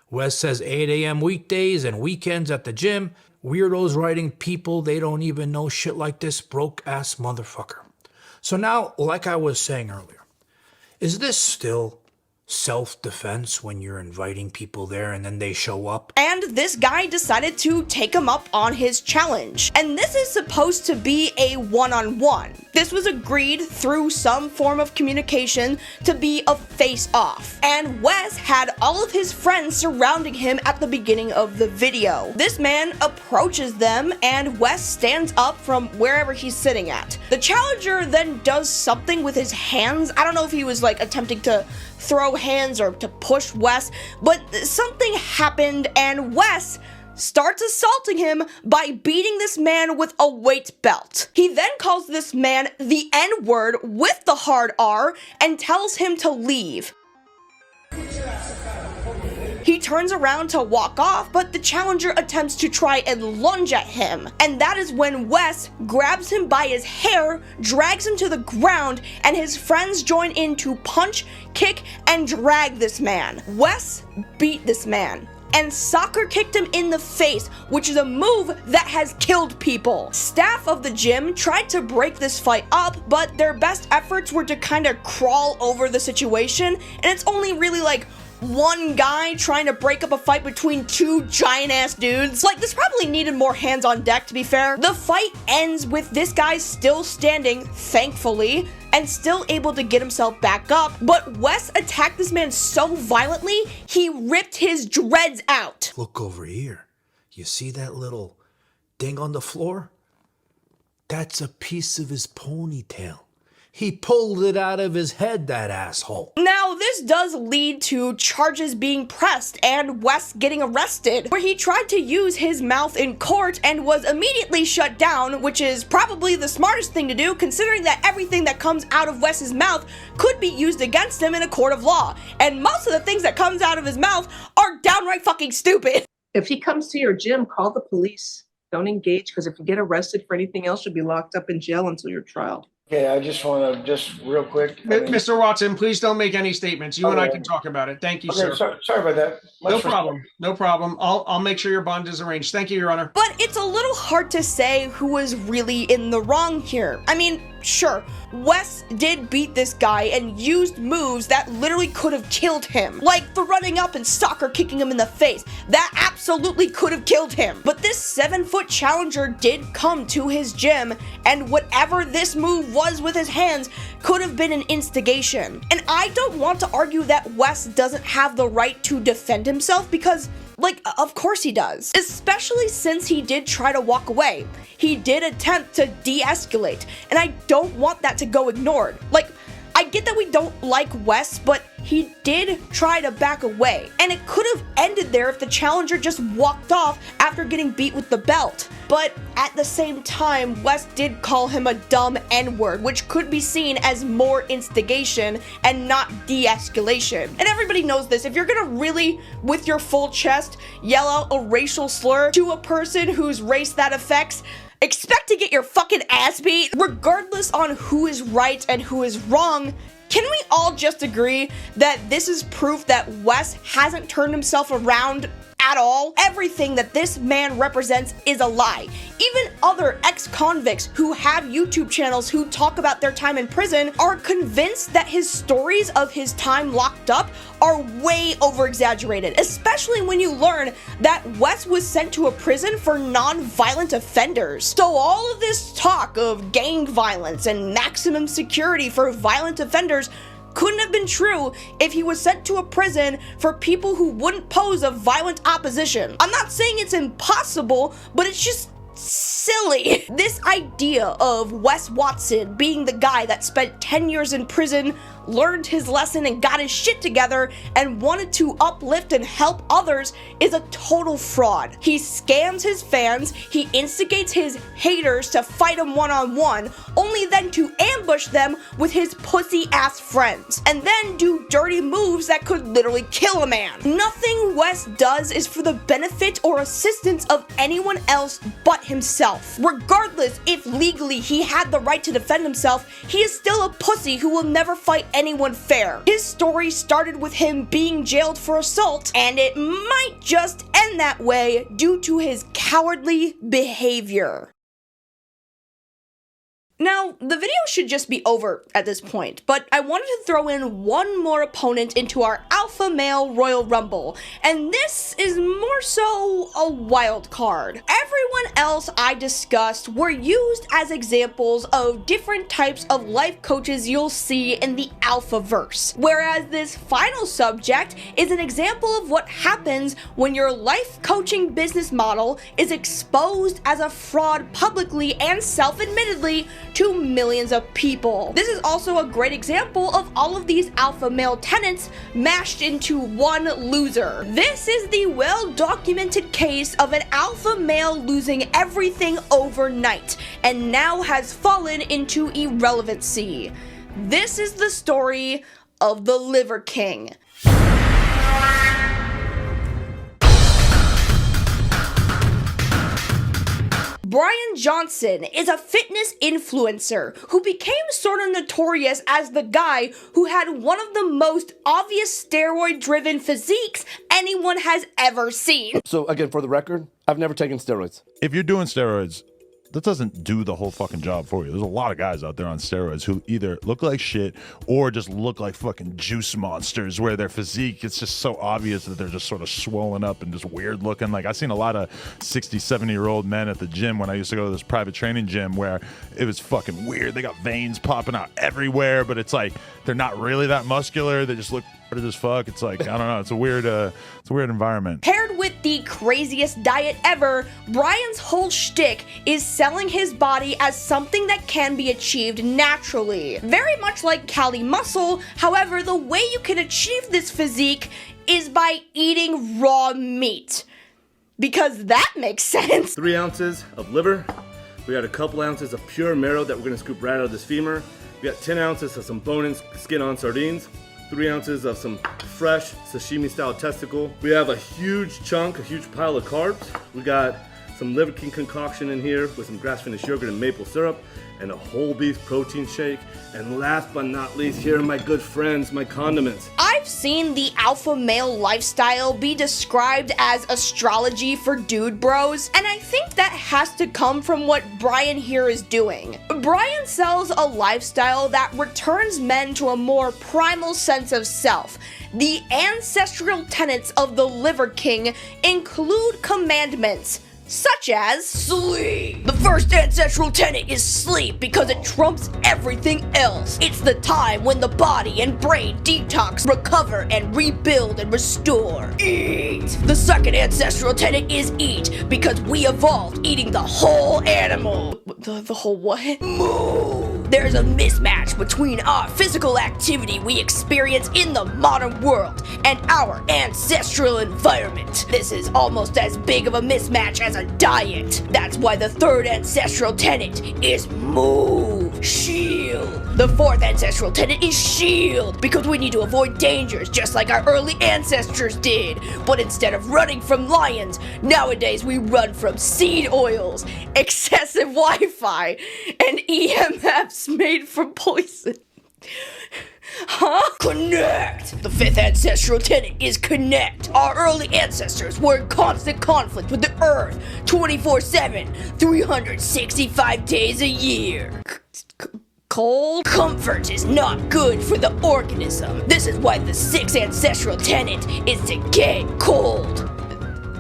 Wes says 8 a.m. weekdays and weekends at the gym. Weirdos writing people they don't even know shit like this broke-ass motherfucker. So now, like I was saying earlier, is this still self-defense when you're inviting people there and then they show up? And this guy decided to take him up on his challenge. And this is supposed to be a one-on-one. This was agreed through some form of communication to be a face-off. And Wes had all of his friends surrounding him at the beginning of the video. This man approaches them and Wes stands up from wherever he's sitting at. The challenger then does something with his hands. I don't know if he was like attempting to throw hands or to push Wes, but something happened and Wes starts assaulting him by beating this man with a weight belt. He then calls this man the N-word with the hard R and tells him to leave. He turns around to walk off, but the challenger attempts to try and lunge at him. And that is when Wes grabs him by his hair, drags him to the ground, and his friends join in to punch, kick, and drag this man. Wes beat this man and soccer kicked him in the face, which is a move that has killed people. Staff of the gym tried to break this fight up, but their best efforts were to kind of crawl over the situation, and it's only really like one guy trying to break up a fight between two giant-ass dudes. Like, this probably needed more hands on deck, to be fair. The fight ends with this guy still standing, thankfully, and still able to get himself back up, but Wes attacked this man so violently, he ripped his dreads out. Look over here. You see that little thing on the floor? That's a piece of his ponytail. He pulled it out of his head, that asshole. Now, this does lead to charges being pressed and Wes getting arrested, where he tried to use his mouth in court and was immediately shut down, which is probably the smartest thing to do, considering that everything that comes out of Wes's mouth could be used against him in a court of law. And most of the things that comes out of his mouth are downright fucking stupid. If he comes to your gym, call the police. Don't engage, because if you get arrested for anything else, you'll be locked up in jail until your trial. Okay, I just want to, real quick. Mr. Watson, please don't make any statements. You and I can talk about it. Thank you, Okay, sir. sorry about that. No problem. No problem. I'll make sure your bond is arranged. Thank you, Your Honor. But it's a little hard to say who was really in the wrong here. I mean, sure, Wes did beat this guy and used moves that literally could have killed him. Like the running up and soccer kicking him in the face. That absolutely could have killed him. But this 7-foot challenger did come to his gym, and whatever this move was with his hands could have been an instigation. And I don't want to argue that Wes doesn't have the right to defend himself, because like, of course he does. Especially since he did try to walk away. He did attempt to de-escalate, and I don't want that to go ignored. Like, I get that we don't like Wes, but he did try to back away. And it could have ended there if the challenger just walked off after getting beat with the belt. But at the same time, Wes did call him a dumb N-word, which could be seen as more instigation and not de-escalation. And everybody knows this. If you're gonna really, with your full chest, yell out a racial slur to a person whose race that affects, expect to get your fucking ass beat. Regardless on who is right and who is wrong, can we all just agree that this is proof that Wes hasn't turned himself around at all? Everything that this man represents is a lie. Even other ex-convicts who have YouTube channels who talk about their time in prison are convinced that his stories of his time locked up are way over-exaggerated, especially when you learn that Wes was sent to a prison for non-violent offenders. So all of this talk of gang violence and maximum security for violent offenders couldn't have been true if he was sent to a prison for people who wouldn't pose a violent opposition. I'm not saying it's impossible, but it's just silly. This idea of Wes Watson being the guy that spent 10 years in prison, learned his lesson and got his shit together and wanted to uplift and help others is a total fraud. He scams his fans, he instigates his haters to fight him one-on-one, only then to ambush them with his pussy-ass friends, and then do dirty moves that could literally kill a man. Nothing Wes does is for the benefit or assistance of anyone else but himself. Regardless if legally he had the right to defend himself, he is still a pussy who will never fight anyone fair. His story started with him being jailed for assault, and it might just end that way due to his cowardly behavior. Now, the video should just be over at this point, but I wanted to throw in one more opponent into our Alpha Male Royal Rumble, and this is more so a wild card. Everyone else I discussed were used as examples of different types of life coaches you'll see in the Alphaverse, whereas this final subject is an example of what happens when your life coaching business model is exposed as a fraud publicly and self-admittedly to millions of people. This is also a great example of all of these alpha male tenets mashed into one loser. This is the well-documented case of an alpha male losing everything overnight and now has fallen into irrelevancy. This is the story of the Liver King. Brian Johnson is a fitness influencer who became sort of notorious as the guy who had one of the most obvious steroid-driven physiques anyone has ever seen. So again, for the record, I've never taken steroids. If you're doing steroids, that doesn't do the whole fucking job for you. There's a lot of guys out there on steroids who either look like shit or just look like fucking juice monsters, where their physique, it's just so obvious that they're just sort of swollen up and just weird looking. Like, I've seen a lot of 60, 70-year-old men at the gym when I used to go to this private training gym where it was fucking weird. They got veins popping out everywhere, but it's like they're not really that muscular. They just look as fuck. It's like, I don't know, it's a weird environment. Paired with the craziest diet ever, Brian's whole shtick is selling his body as something that can be achieved naturally. Very much like Cali Muscle, however, the way you can achieve this physique is by eating raw meat. Because that makes sense. 3 ounces of liver. We got a couple ounces of pure marrow that we're gonna scoop right out of this femur. We got 10 ounces of some bone and skin on sardines. 3 ounces of some fresh sashimi style testicle. We have a huge chunk, a huge pile of carbs. We got some Liver King concoction in here with some grass-finished yogurt and maple syrup, and a whole beef protein shake. And last but not least, here are my good friends, my condiments. I've seen the alpha male lifestyle be described as astrology for dude bros, and I think that has to come from what Brian here is doing. Brian sells a lifestyle that returns men to a more primal sense of self. The ancestral tenets of the Liver King include commandments such as sleep. The first ancestral tenet is sleep because it trumps everything else. It's the time when the body and brain detox, recover, and rebuild and restore. Eat. The second ancestral tenet is eat because we evolved eating the whole animal. The whole what? Move. There's a mismatch between our physical activity we experience in the modern world and our ancestral environment. This is almost as big of a mismatch as a diet. That's why the third ancestral tenet is move. Shield. The fourth ancestral tenet is shield because we need to avoid dangers just like our early ancestors did. But instead of running from lions, nowadays we run from seed oils, excessive Wi-Fi, and EMFs made from poison. Huh? Connect! The fifth ancestral tenet is connect. Our early ancestors were in constant conflict with the earth 24/7, 365 days a year. Cold comfort is not good for the organism. This is why the sixth ancestral tenet is to get cold.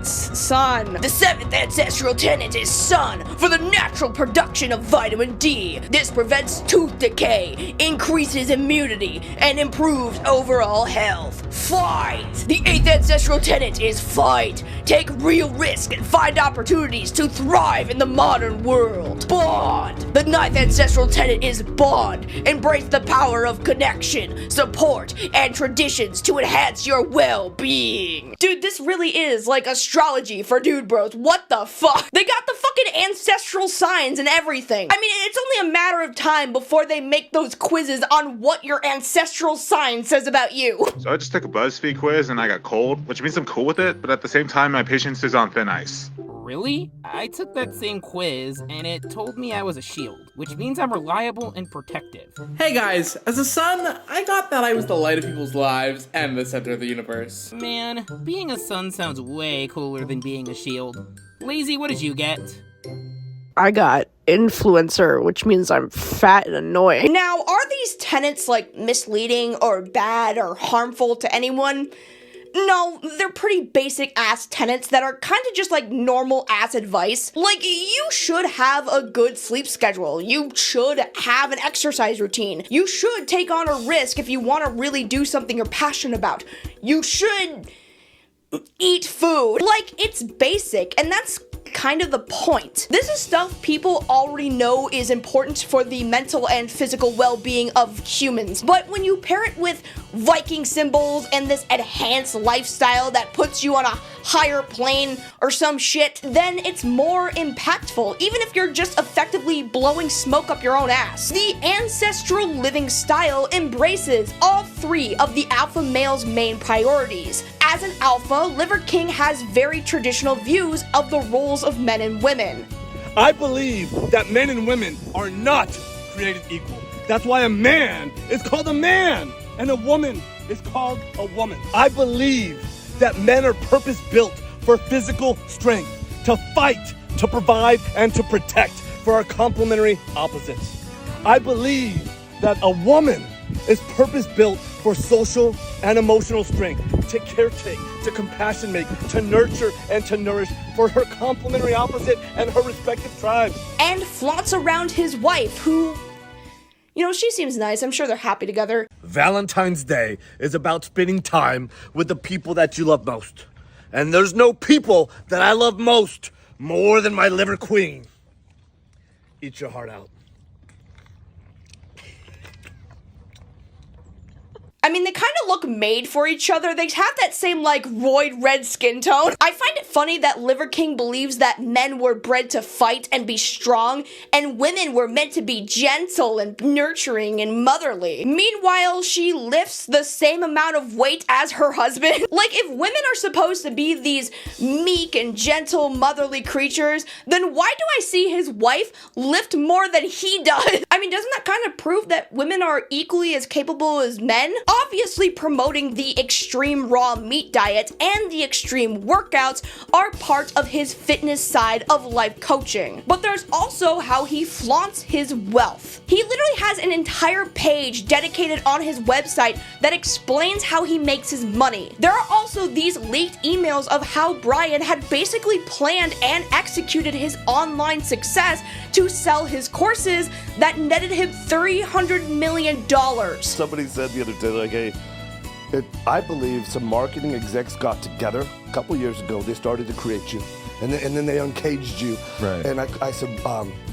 Sun. The seventh ancestral tenet is sun for the natural production of vitamin D. This prevents tooth decay, increases immunity, and improves overall health. Fight. The eighth ancestral tenet is fight. Take real risk and find opportunities to thrive in the modern world. Bond. The ninth ancestral tenet is bond. Embrace the power of connection, support, and traditions to enhance your well-being. Dude, this really is like astrology for dude bros. What the fuck? They got the fucking ancestral signs and everything. I mean, it's only a matter of time before they make those quizzes on what your ancestral sign says about you. So I just took a BuzzFeed quiz and I got cold, which means I'm cool with it, but at the same time, my patience is on thin ice. Really? I took that same quiz and it told me I was a shield, which means I'm reliable and protective. Hey guys, as a son, I got that I was the light of people's lives and the center of the universe. Man, being a sun sounds way cooler than being a shield. Lazy, what did you get? I got influencer, which means I'm fat and annoying. Now, are these tenets like misleading or bad or harmful to anyone? No, they're pretty basic ass tenets that are kind of just like normal ass advice. Like, you should have a good sleep schedule. You should have an exercise routine. You should take on a risk if you want to really do something you're passionate about. You should eat food. Like, it's basic, and that's kind of the point. This is stuff people already know is important for the mental and physical well-being of humans. But when you pair it with Viking symbols and this enhanced lifestyle that puts you on a higher plane or some shit, then it's more impactful, even if you're just effectively blowing smoke up your own ass. The ancestral living style embraces all three of the alpha male's main priorities. As an alpha, Liver King has very traditional views of the roles of men and women. I believe that men and women are not created equal. That's why a man is called a man and a woman is called a woman. I believe that men are purpose-built for physical strength, to fight, to provide, and to protect for our complementary opposites. I believe that a woman is purpose-built for social and emotional strength, to caretake, to compassion make, to nurture, and to nourish for her complementary opposite and her respective tribes. And flaunts around his wife, who, you know, she seems nice. I'm sure they're happy together. Valentine's Day is about spending time with the people that you love most. And there's no people that I love most more than my liver queen. eat your heart out. I mean, they kind of look made for each other. They have that same, like, roid red skin tone. I find it funny that Liver King believes that men were bred to fight and be strong, and women were meant to be gentle and nurturing and motherly. Meanwhile, she lifts the same amount of weight as her husband. Like, if women are supposed to be these meek and gentle, motherly creatures, then why do I see his wife lift more than he does? I mean, doesn't that kind of prove that women are equally as capable as men? Obviously, promoting the extreme raw meat diet and the extreme workouts are part of his fitness side of life coaching. But there's also how he flaunts his wealth. He literally has an entire page dedicated on his website that explains how he makes his money. There are also these leaked emails of how Brian had basically planned and executed his online success to sell his courses that netted him $300 million. Somebody said the other day, like, hey, I believe some marketing execs got together a couple years ago. They started to create you, and then they uncaged you. Right. And I said,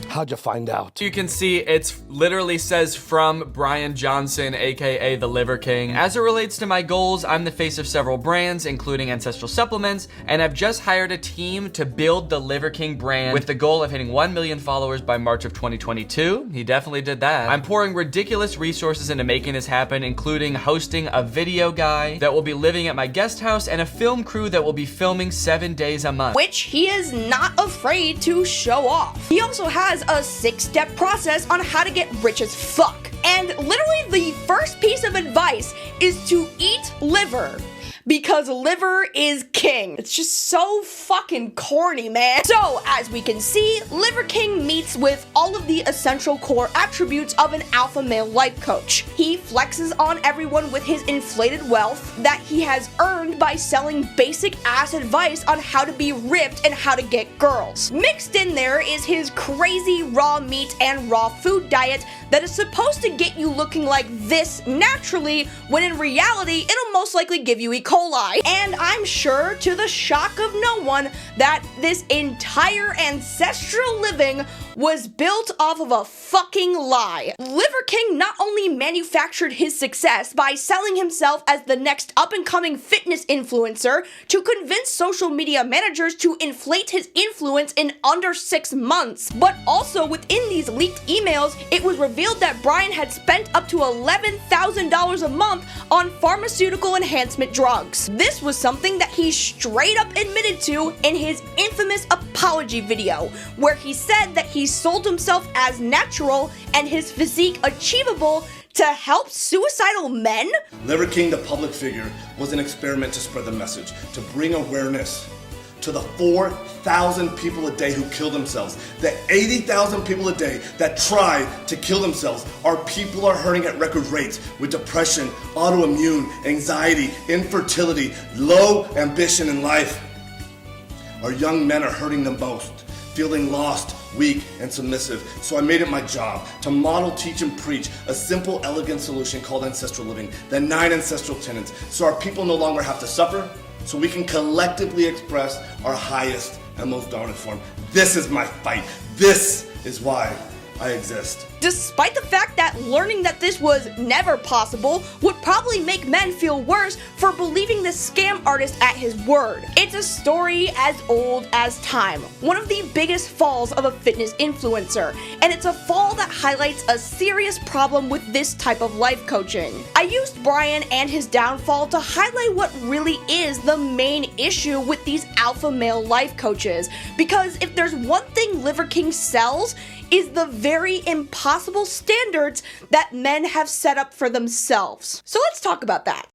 how'd you find out? You can see it's literally says from Brian Johnson, aka the Liver King. As it relates to my goals, I'm the face of several brands, including ancestral supplements, and I've just hired a team to build the Liver King brand with the goal of hitting 1 million followers by March of 2022. He definitely did that. I'm pouring ridiculous resources into making this happen, including hosting a video guy that will be living at my guest house and a film crew that will be filming 7 days a month. Which he is not afraid to show off. He also has a 6-step process on how to get rich as fuck. And literally the first piece of advice is to eat liver, because liver is king. It's just so fucking corny, man. So, as we can see, Liver King meets with all of the essential core attributes of an alpha male life coach. He flexes on everyone with his inflated wealth that he has earned by selling basic ass advice on how to be ripped and how to get girls. Mixed in there is his crazy raw meat and raw food diet that is supposed to get you looking like this naturally, when in reality, it'll most likely give you E. coli. And I'm sure, to the shock of no one, that this entire ancestral living was built off of a fucking lie. Liver King not only manufactured his success by selling himself as the next up-and-coming fitness influencer to convince social media managers to inflate his influence in under 6 months, but also within these leaked emails, it was revealed that Brian had spent up to $11,000 a month on pharmaceutical enhancement drugs. This was something that he straight up admitted to in his infamous apology video, where he said that he sold himself as natural and his physique achievable to help suicidal men? Liver King, the public figure, was an experiment to spread the message, to bring awareness to the 4,000 people a day who kill themselves. The 80,000 people a day that try to kill themselves. Our people are hurting at record rates with depression, autoimmune, anxiety, infertility, low ambition in life. Our young men are hurting the most, feeling lost, weak, and submissive. So I made it my job to model, teach, and preach a simple, elegant solution called ancestral living, the 9 ancestral tenets, so our people no longer have to suffer, so we can collectively express our highest and most dominant form. This is my fight. This is why I exist. Despite the fact that learning that this was never possible would probably make men feel worse for believing this scam artist at his word. It's a story as old as time, one of the biggest falls of a fitness influencer, and it's a fall that highlights a serious problem with this type of life coaching. I used Brian and his downfall to highlight what really is the main issue with these alpha male life coaches, because if there's one thing Liver King sells, is the very impossible standards that men have set up for themselves. So let's talk about that.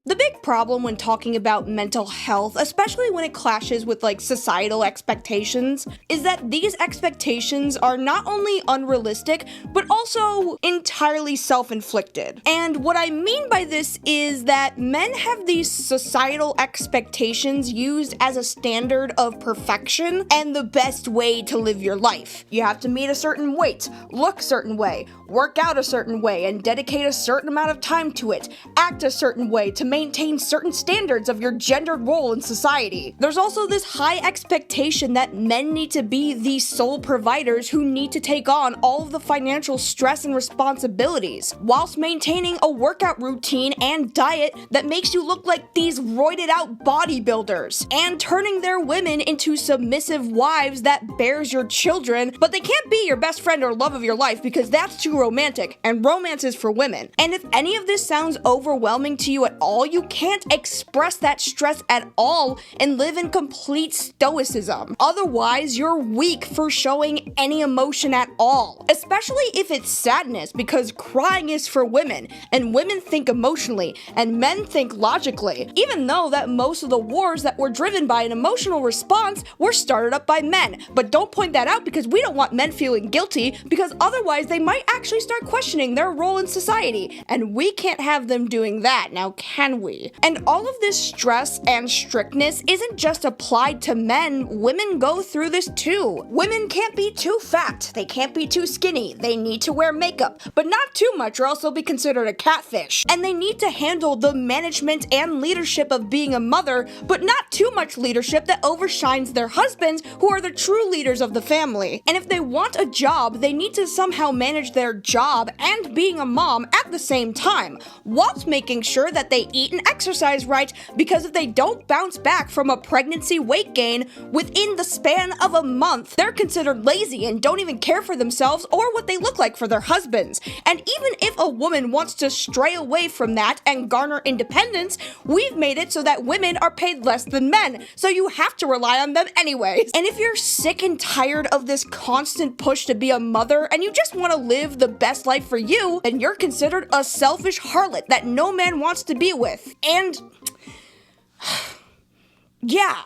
The big problem when talking about mental health, especially when it clashes with like societal expectations, is that these expectations are not only unrealistic, but also entirely self-inflicted. And what I mean by this is that men have these societal expectations used as a standard of perfection and the best way to live your life. You have to meet a certain weight, look a certain way, work out a certain way, and dedicate a certain amount of time to it, act a certain way to maintain certain standards of your gendered role in society. There's also this high expectation that men need to be the sole providers who need to take on all of the financial stress and responsibilities, whilst maintaining a workout routine and diet that makes you look like these roided out bodybuilders, and turning their women into submissive wives that bears your children, but they can't be your best friend or love of your life because that's too romantic, and romance is for women. And if any of this sounds overwhelming to you at all, you can't express that stress at all and live in complete stoicism. Otherwise, you're weak for showing any emotion at all, especially if it's sadness, because crying is for women, and women think emotionally, and men think logically, even though that most of the wars that were driven by an emotional response were started up by men. But don't point that out because we don't want men feeling guilty, because otherwise they might actually start questioning their role in society, and we can't have them doing that, now can we? And all of this stress and strictness isn't just applied to men, women go through this too. Women can't be too fat, they can't be too skinny, they need to wear makeup, but not too much or else they'll be considered a catfish. And they need to handle the management and leadership of being a mother, but not too much leadership that overshines their husbands, who are the true leaders of the family. And if they want a job, they need to somehow manage their job and being a mom at the same time, whilst making sure that they eat and exercise right, because if they don't bounce back from a pregnancy weight gain within the span of a month, they're considered lazy and don't even care for themselves or what they look like for their husbands. And even if a woman wants to stray away from that and garner independence, we've made it so that women are paid less than men, so you have to rely on them anyways. And if you're sick and tired of this constant push to be a mother and you just want to live the best life for you, then you're considered a selfish harlot that no man wants to be with. And yeah,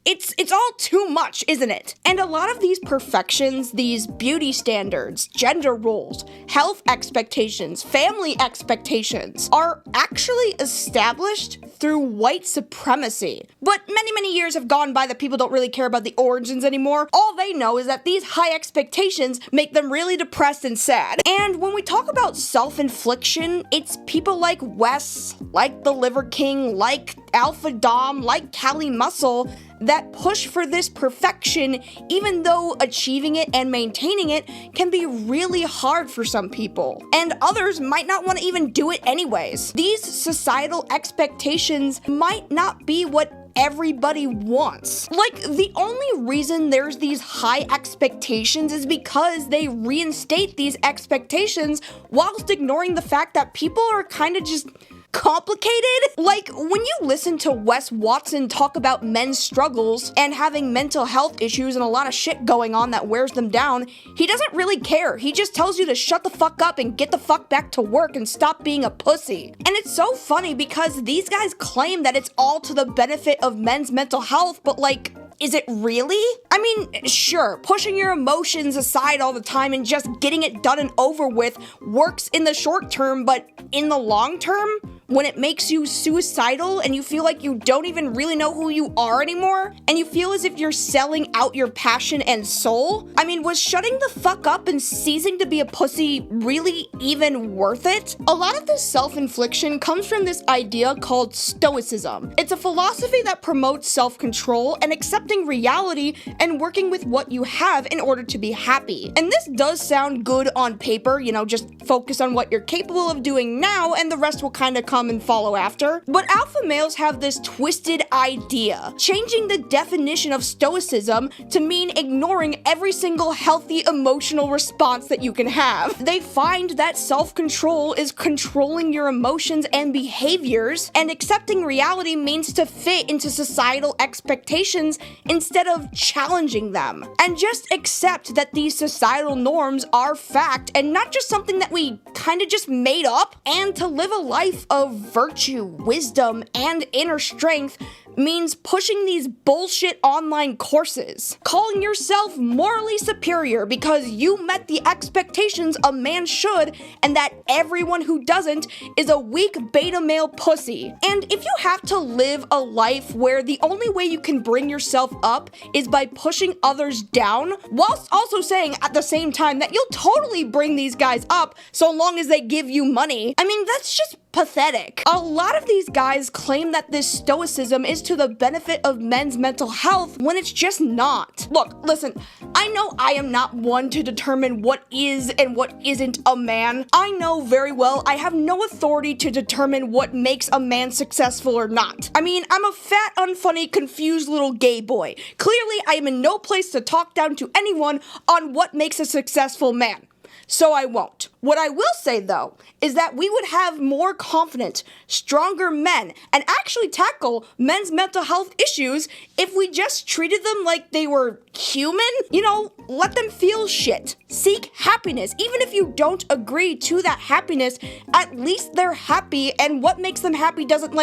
it's all too much, isn't it? And a lot of these perfections, these beauty standards, gender roles, health expectations, family expectations, are actually established through white supremacy. But many years have gone by that people don't really care about the origins anymore. All they know is that these high expectations make them really depressed and sad. And when we talk about self-infliction, it's people like Wes, like the Liver King, like Alpha Dom, like Cali Muscle, that push for this perfection, even though achieving it and maintaining it can be really hard for some people. And others might not want to even do it anyways. These societal expectations might not be what everybody wants. Like, the only reason there's these high expectations is because they reinstate these expectations whilst ignoring the fact that people are kind of just complicated. Like, when you listen to Wes Watson talk about men's struggles and having mental health issues and a lot of shit going on that wears them down, he doesn't really care. He just tells you to shut the fuck up and get the fuck back to work and stop being a pussy. And it's so funny because these guys claim that it's all to the benefit of men's mental health, but like, is it really? I mean, sure, pushing your emotions aside all the time and just getting it done and over with works in the short term, but in the long term, when it makes you suicidal and you feel like you don't even really know who you are anymore, and you feel as if you're selling out your passion and soul, I mean, was shutting the fuck up and ceasing to be a pussy really even worth it? A lot of this self-infliction comes from this idea called stoicism. It's a philosophy that promotes self-control and accepting reality and working with what you have in order to be happy. And this does sound good on paper, you know, just focus on what you're capable of doing now and the rest will kind of come and follow after. But alpha males have this twisted idea, changing the definition of stoicism to mean ignoring every single healthy emotional response that you can have. They find that self-control is controlling your emotions and behaviors, and accepting reality means to fit into societal expectations instead of challenging them. And just accept that these societal norms are fact and not just something that we kind of just made up, and to live a life of virtue, wisdom, and inner strength means pushing these bullshit online courses, calling yourself morally superior because you met the expectations a man should, and that everyone who doesn't is a weak beta male pussy. And if you have to live a life where the only way you can bring yourself up is by pushing others down, whilst also saying at the same time that you'll totally bring these guys up so long as they give you money, I mean, that's just pathetic. A lot of these guys claim that this stoicism is to the benefit of men's mental health when it's just not. Look, listen, I know I am not one to determine what is and what isn't a man. I know very well I have no authority to determine what makes a man successful or not. I mean, I'm a fat, unfunny, confused little gay boy. Clearly, I am in no place to talk down to anyone on what makes a successful man. So I won't. What I will say, though, is that we would have more confident, stronger men and actually tackle men's mental health issues if we just treated them like they were human. You know, let them feel shit. Seek happiness. Even if you don't agree to that happiness, at least they're happy, and what makes them happy doesn't,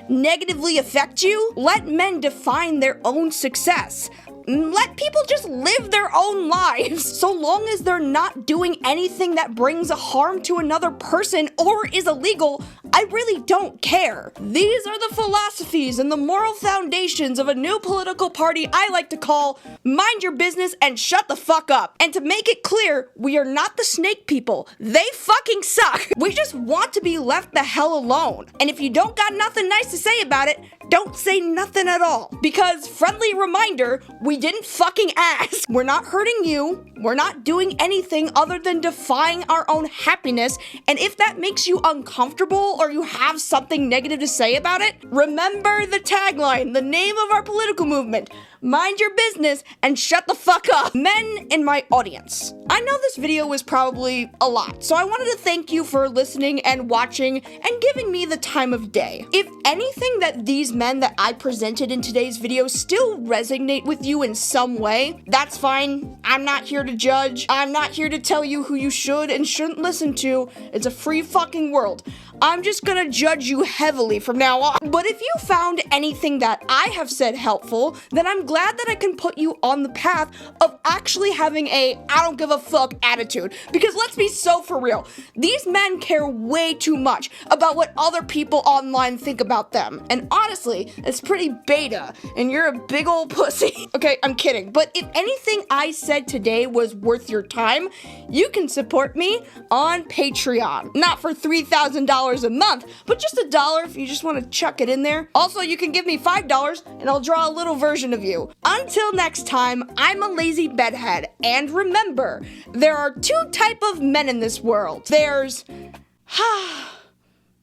negatively affect you. Let men define their own success. Let people just live their own lives, so long as they're not doing anything that brings a harm to another person or is illegal. I really don't care. These are the philosophies and the moral foundations of a new political party I like to call mind your business and shut the fuck up. And to make it clear, we are not the snake people. They fucking suck. We just want to be left the hell alone. And if you don't got nothing nice to say about it, don't say nothing at all. Because, friendly reminder, we didn't fucking ask. We're not hurting you. We're not doing anything other than defying our own happiness. And if that makes you uncomfortable or you have something negative to say about it, remember the tagline, the name of our political movement. Mind your business and shut the fuck up. Men in my audience, I know this video was probably a lot, so I wanted to thank you for listening and watching and giving me the time of day. If anything that these men that I presented in today's video still resonate with you in some way, that's fine. I'm not here to judge. I'm not here to tell you who you should and shouldn't listen to. It's a free fucking world. I'm just gonna judge you heavily from now on. But if you found anything that I have said helpful, then I'm glad that I can put you on the path of actually having a I don't give a fuck attitude. Because let's be so for real, these men care way too much about what other people online think about them. And honestly, it's pretty beta, and you're a big old pussy. Okay, I'm kidding. But if anything I said today was worth your time, you can support me on Patreon. Not for $3,000 a month, but just $1 if you just want to chuck it in there. Also, you can give me $5 and I'll draw a little version of you. Until next time, I'm a lazy bedhead, and remember, there are two types of men in this world. There's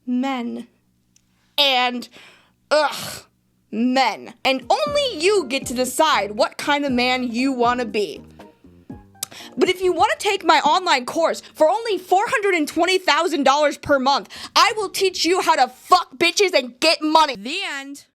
men and men. And only you get to decide what kind of man you want to be. But if you want to take my online course for only $420,000 per month, I will teach you how to fuck bitches and get money. The end.